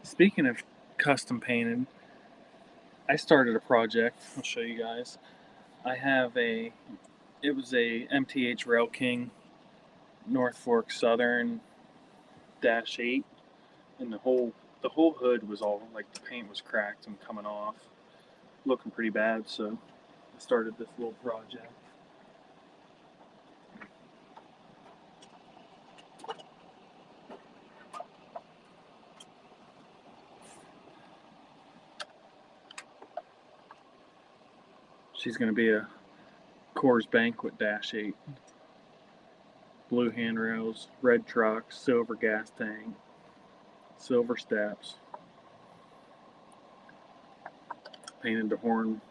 Speaking of custom painted, I started a project. I'll show you guys. I have it was a MTH Rail King North Fork Southern -8, and the whole hood was all like the paint was cracked and coming off, looking pretty bad. So I started this little project. She's going to be a Coors Banquet -8. Blue handrails, red truck, silver gas tank, silver steps. Painted the horn.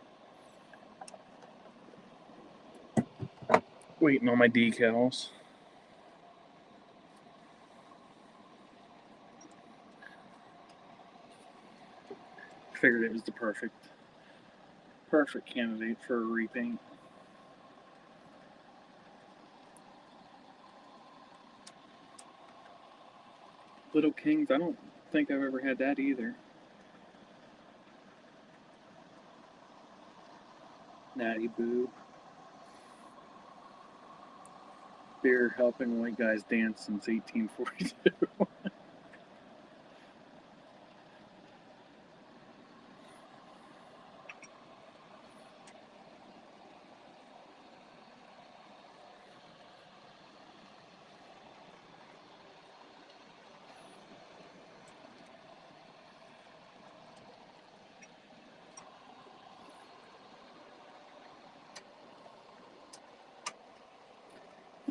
Waiting on my decals. Figured it was the perfect candidate for a repaint. Little Kings, I don't think I've ever had that either. Natty Boo. Beer helping white guys dance since 1842.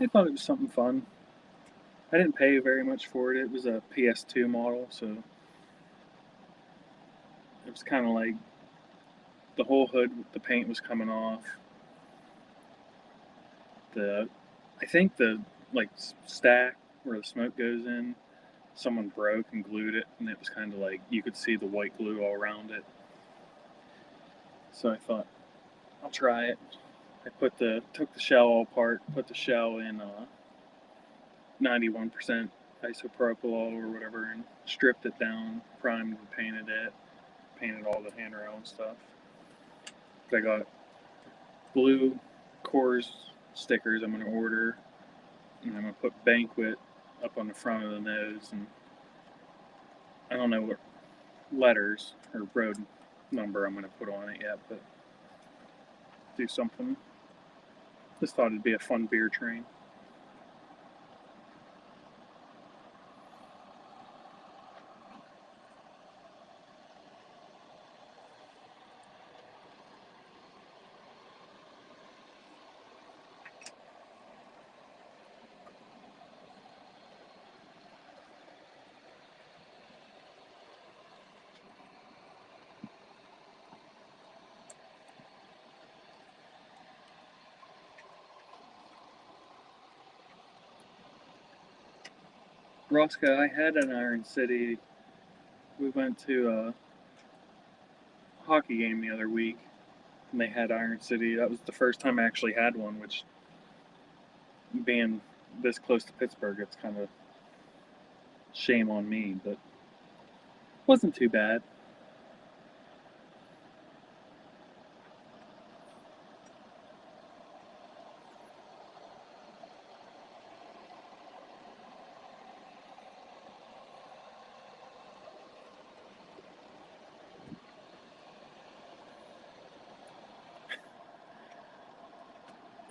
I thought it was something fun. I didn't pay very much for it. It was a PS2 model, so it was kind of like the whole hood, the paint was coming off. I think the like stack where the smoke goes in, someone broke and glued it, and it was kind of like you could see the white glue all around it. So I thought I'll try it. I took the shell all apart, put the shell in 91% isopropyl or whatever, and stripped it down, primed and painted it, painted all the handrail and stuff. I got blue Coors stickers I'm going to order, and I'm going to put Banquet up on the front of the nose, and I don't know what letters or road number I'm going to put on it yet, but do something. Just thought it'd be a fun beer train. Roscoe, I had an Iron City. We went to a hockey game the other week, and they had Iron City. That was the first time I actually had one, which, being this close to Pittsburgh, it's kind of shame on me, but wasn't too bad.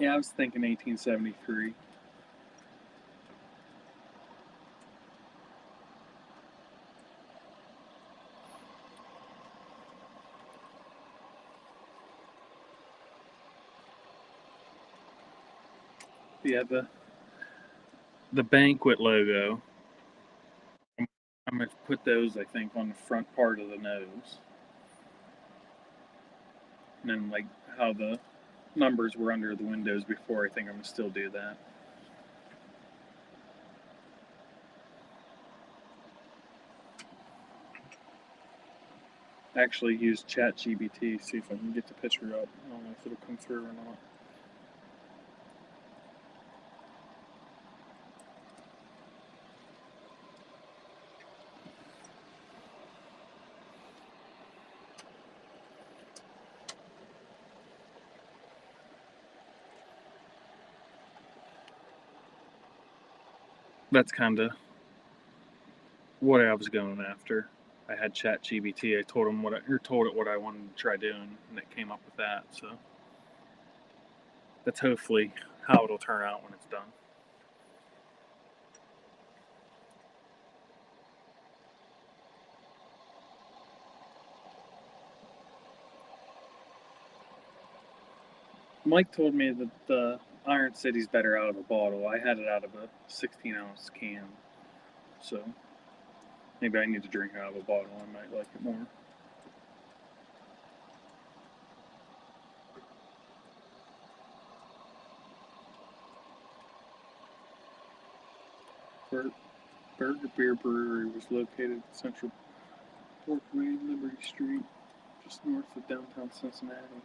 Yeah, I was thinking 1873. Yeah, the Banquet logo. I'm gonna put those, I think, on the front part of the nose, and then like how the numbers were under the windows before. I think I'm gonna still do that. Actually, use ChatGPT, see if I can get the picture up. I don't know if it'll come through or not. that's kind of what I was going after. I had ChatGPT. I told him told it what I wanted to try doing, and it came up with that. So that's hopefully how it'll turn out when it's done. Mike told me that the Iron City's better out of a bottle. I had it out of a 16-ounce can, so maybe I need to drink out of a bottle. I might like it more. Burger Beer Brewery was located at Central Parkway, Liberty Street, just north of downtown Cincinnati.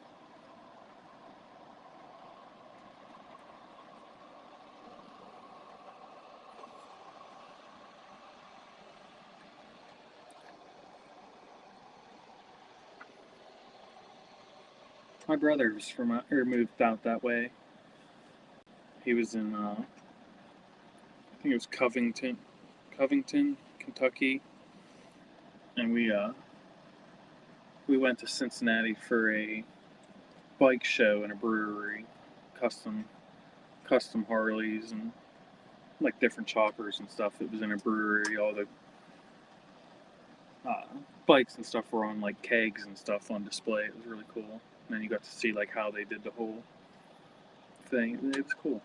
My brother was moved out that way. He was in, I think it was Covington, Kentucky, and we went to Cincinnati for a bike show and a brewery, custom Harleys and like different choppers and stuff. It was in a brewery. All the bikes and stuff were on like kegs and stuff on display. It was really cool. And then you got to see like how they did the whole thing. It was cool.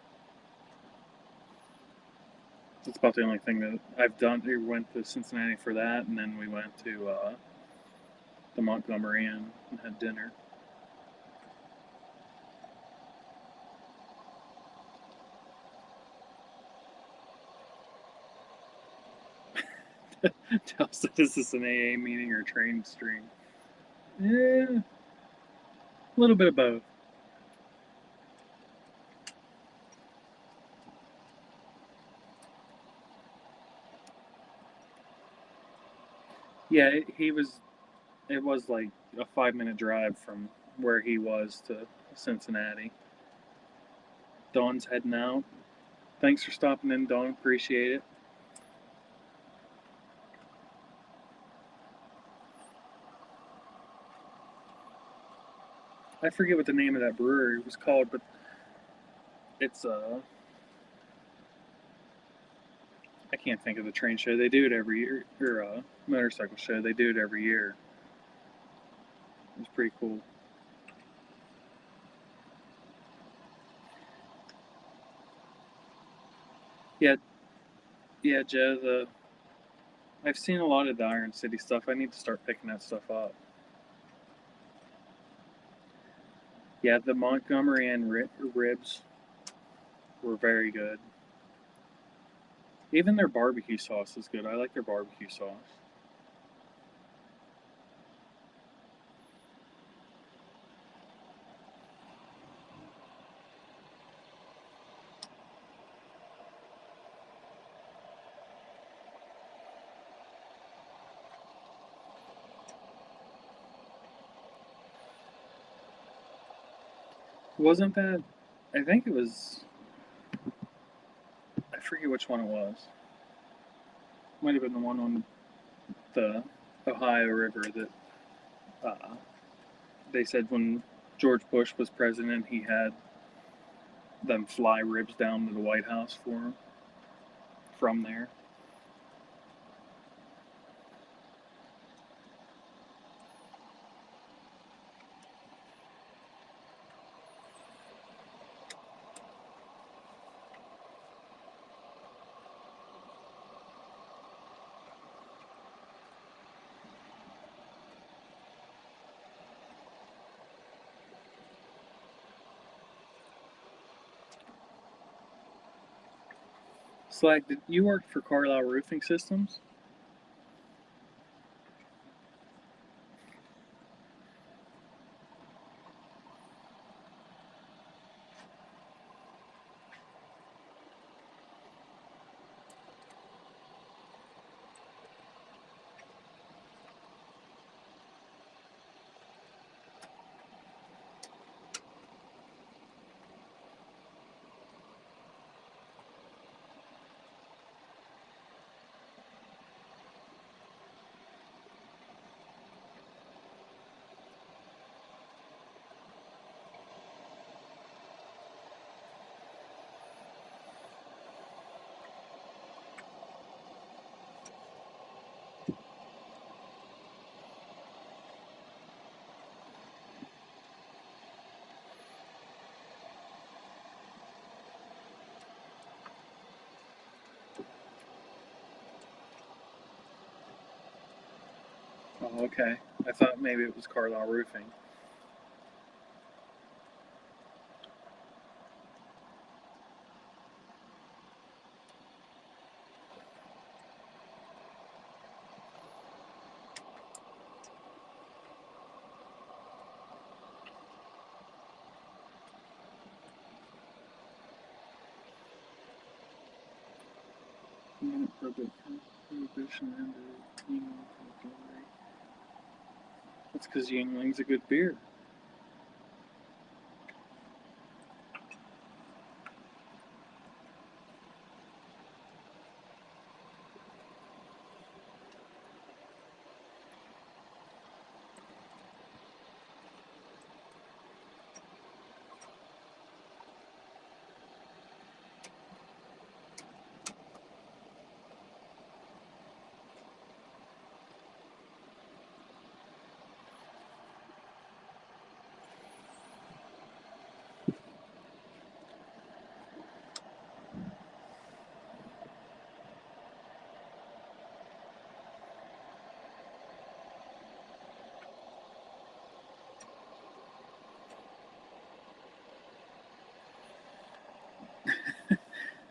That's about the only thing that I've done. We went to Cincinnati for that, and then we went to the Montgomery Inn and had dinner. Tells us this is an AA meeting or a train stream. Yeah, a little bit of both. Yeah, it was like a 5-minute drive from where he was to Cincinnati. Dawn's heading out. Thanks for stopping in, Dawn. Appreciate it. I forget what the name of that brewery was called, but it's I can't think of the train show. They do it every year, or motorcycle show. They do it every year. It's pretty cool. Yeah, yeah, Joe. I've seen a lot of the Iron City stuff. I need to start picking that stuff up. Yeah, the Montgomery and ribs were very good. Even their barbecue sauce is good. I like their barbecue sauce. Wasn't that? I think it was. I forget which one it was. Might have been the one on the Ohio River that uh, they said when George Bush was president, he had them fly ribs down to the White House for him from there. Slag, did you work for Carlisle Roofing Systems? Oh, okay. I thought maybe it was Carlisle Roofing. That's because Yingling's a good beer.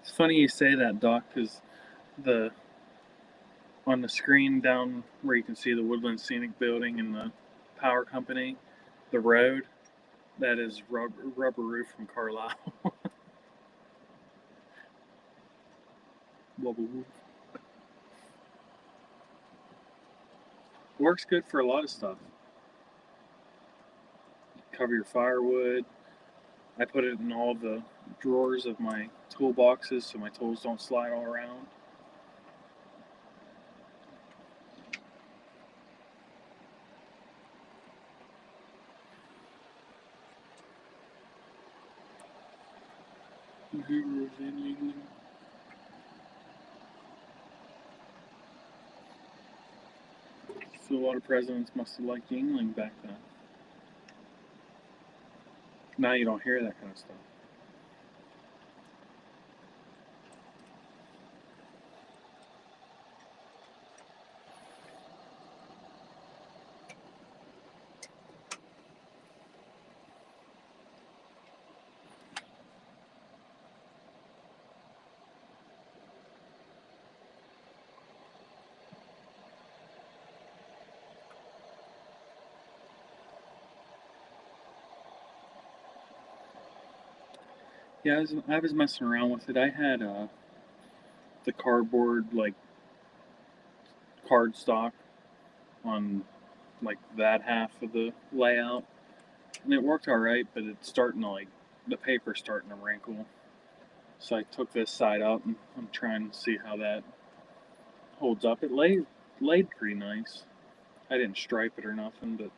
It's funny you say that, Doc, because the on the screen down where you can see the Woodland Scenic Building and the power company, the road, that is rubber roof from Carlisle. Works good for a lot of stuff. Cover your firewood. I put it in all the drawers of my toolboxes so my tools don't slide all around. So a lot of presidents must have liked Yingling back then. Now you don't hear that kind of stuff. Yeah, I was messing around with it. I had the cardboard like cardstock on like that half of the layout, and it worked all right. But it's starting to like the paper's starting to wrinkle. So I took this side up, and I'm trying to see how that holds up. It laid pretty nice. I didn't stripe it or nothing, but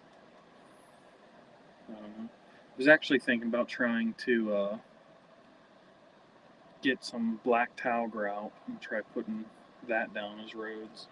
I don't know. I was actually thinking about trying to get some black towel grout and try putting that down as roads.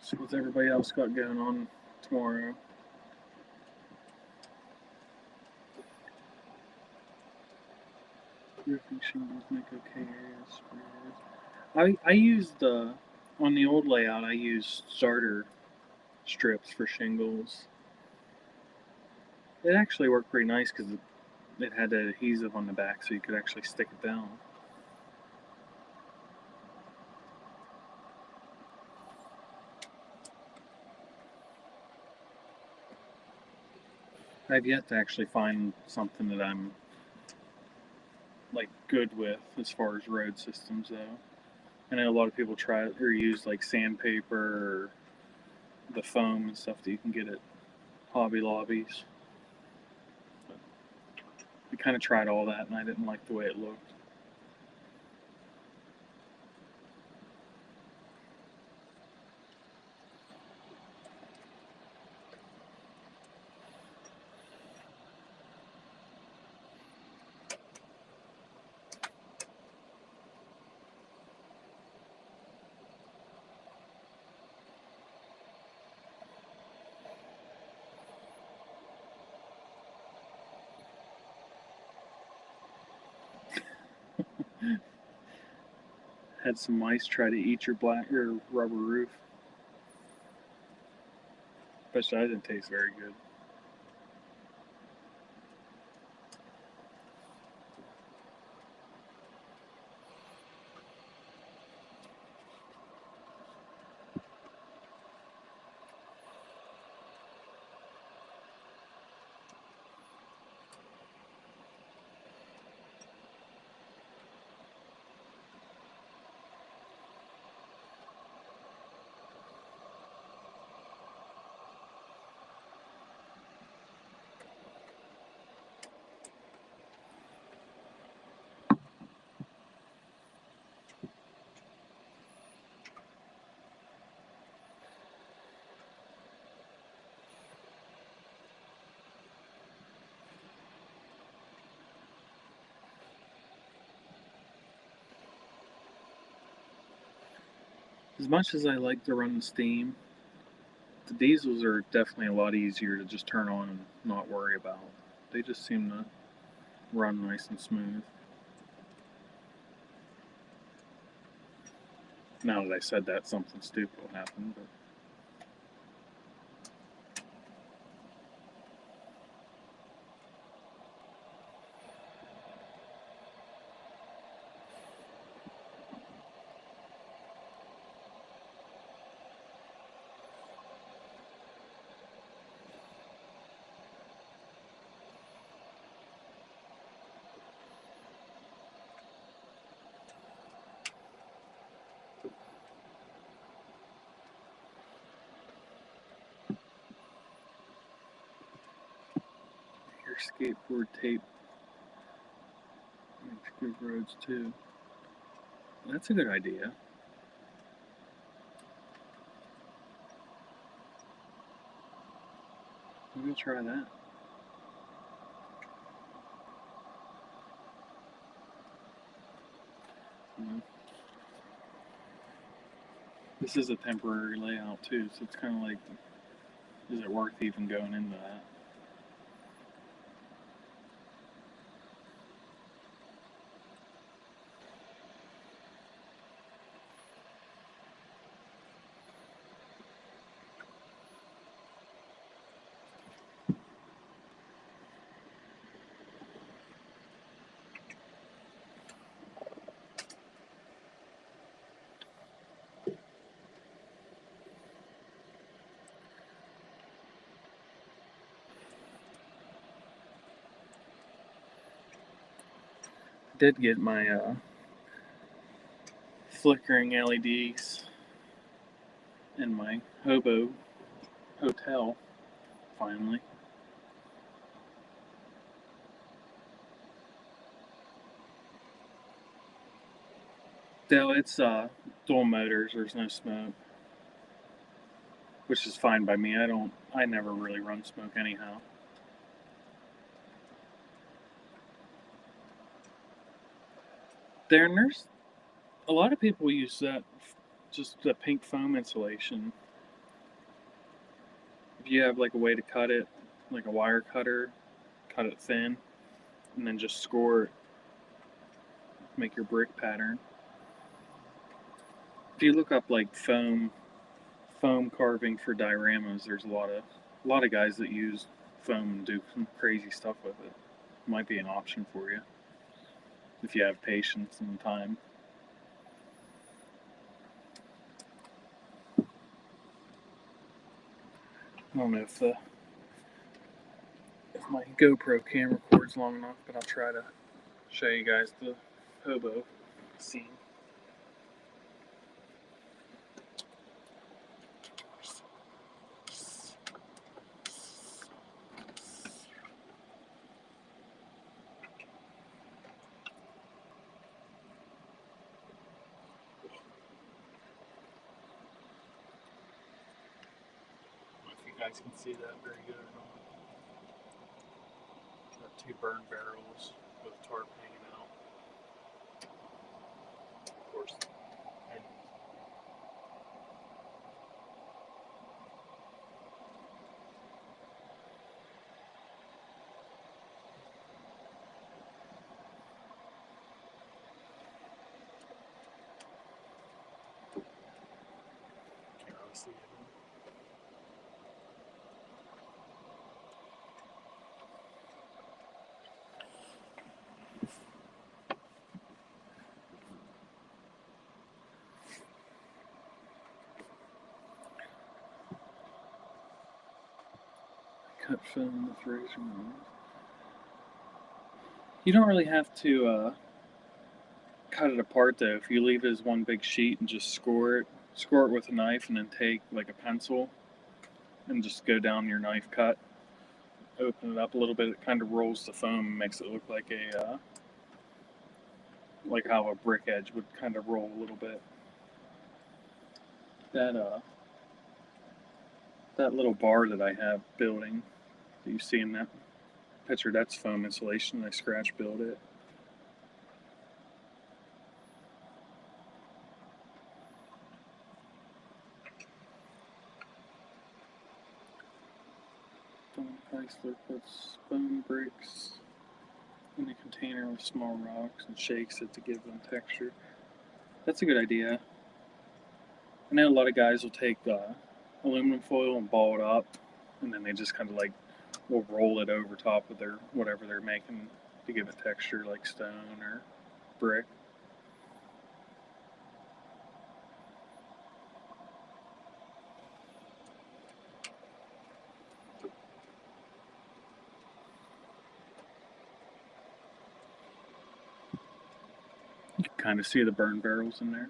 So what's everybody else got going on tomorrow? Roofing shingles make okay areas. I used on the old layout. I used starter strips for shingles. It actually worked pretty nice because it had that adhesive on the back, so you could actually stick it down. I've yet to actually find something that I'm like good with as far as road systems though. I know a lot of people try or use like sandpaper or the foam and stuff that you can get at Hobby Lobbies. But we kind of tried all that and I didn't like the way it looked. Had some mice try to eat your black or rubber roof. Bet that didn't taste very good. As much as I like to run the steam, the diesels are definitely a lot easier to just turn on and not worry about. They just seem to run nice and smooth. Now that I said that, something stupid will happen, but your skateboard tape makes good roads too. That's a good idea. Maybe I'll try that. You This is a temporary layout too, so it's kind of like, is it worth even going into that? I did get my flickering LEDs in my hobo hotel finally. Though it's dual motors, there's no smoke, which is fine by me. I never really run smoke anyhow. There's a lot of people use that, just the pink foam insulation. If you have like a way to cut it, like a wire cutter, cut it thin, and then just score it, make your brick pattern. If you look up like foam carving for dioramas, there's a lot of guys that use foam and do some crazy stuff with it. Might be an option for you if you have patience and time. I don't know if if my GoPro camera cord's long enough, but I'll try to show you guys the hobo scene. I don't know if you guys can see that very good or not. Got two burn barrels with tarp hanging out. Of course, and can't really see it. Cut film with razor blades. You don't really have to cut it apart though. If you leave it as one big sheet and just score it with a knife, and then take like a pencil and just go down your knife cut. Open it up a little bit. It kind of rolls the foam and makes it look like like how a brick edge would kind of roll a little bit. That little bar that I have building that you see in that picture, that's foam insulation. I scratch build it. Don Chrysler puts foam bricks in a container with small rocks and shakes it to give them texture. That's a good idea. I know a lot of guys will take aluminum foil and ball it up, and then they just kind of like will roll it over top of their whatever they're making to give it texture, like stone or brick. You can kind of see the burn barrels in there.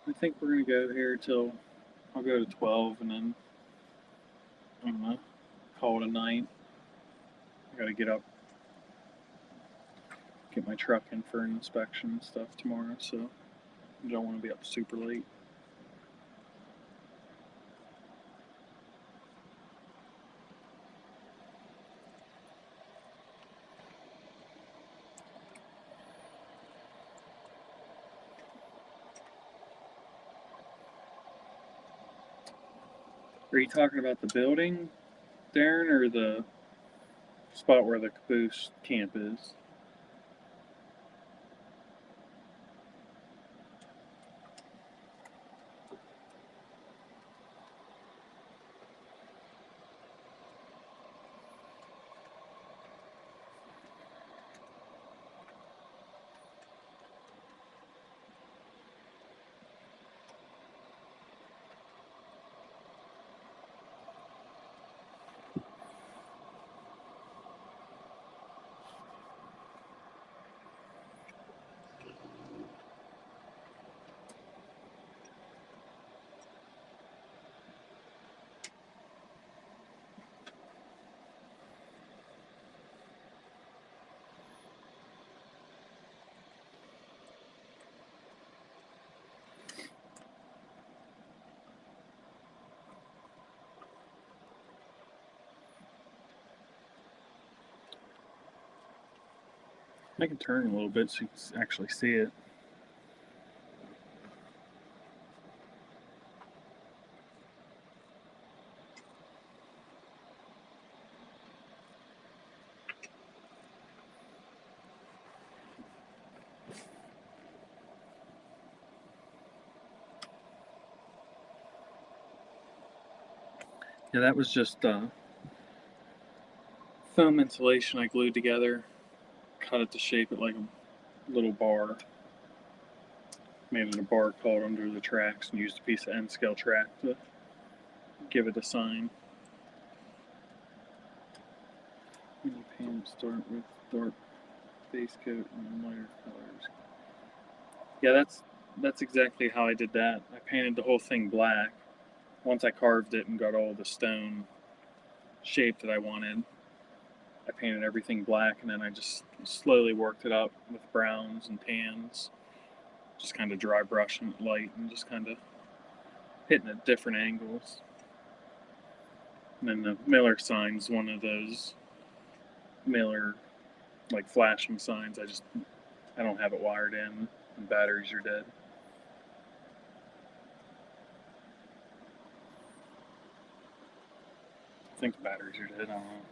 I think we're gonna go here till I'll go to 12, and then I'm gonna call it a night. I gotta get up, get my truck in for an inspection and stuff tomorrow, so I don't want to be up super late. Are you talking about the building, Darren, or the spot where the caboose camp is? I can turn a little bit so you can actually see it. Yeah, that was just foam insulation I glued together, cut it to shape it like a little bar, made it a bar called under the tracks, and used a piece of N scale track to give it a sign. When you paint, start with dark base coat and lighter colors. Yeah, that's exactly how I did that. I painted the whole thing black. Once I carved it and got all the stone shape that I wanted, I painted everything black, and then I just slowly worked it up with browns and tans, just kind of dry brushing it light and just kind of hitting at different angles. And then the Miller sign's one of those Miller like flashing signs. I don't have it wired in, and batteries are dead. I think the batteries are dead. I don't know.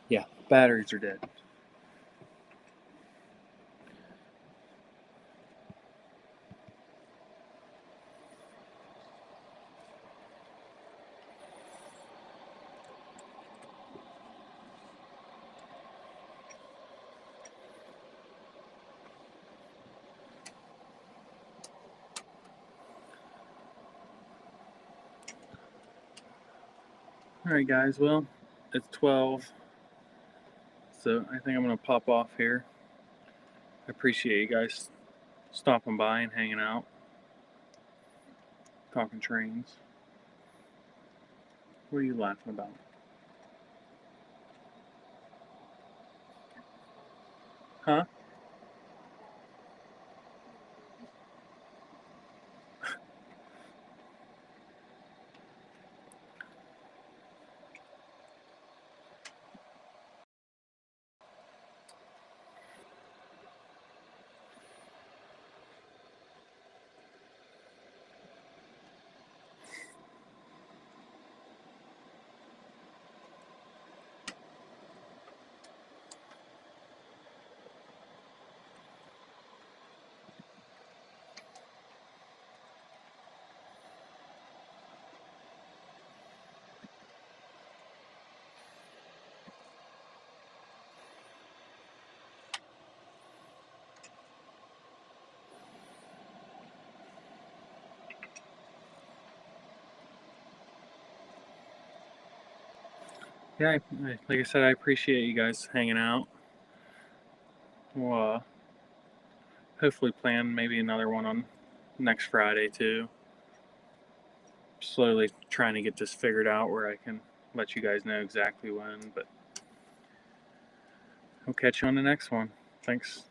Yeah, batteries are dead. Alright, guys, well, it's 12, so I think I'm going to pop off here. I appreciate you guys stopping by and hanging out, talking trains. What are you laughing about? Huh? Yeah, like I said, I appreciate you guys hanging out. We'll hopefully plan maybe another one on next Friday too. Slowly trying to get this figured out where I can let you guys know exactly when, but I'll catch you on the next one. Thanks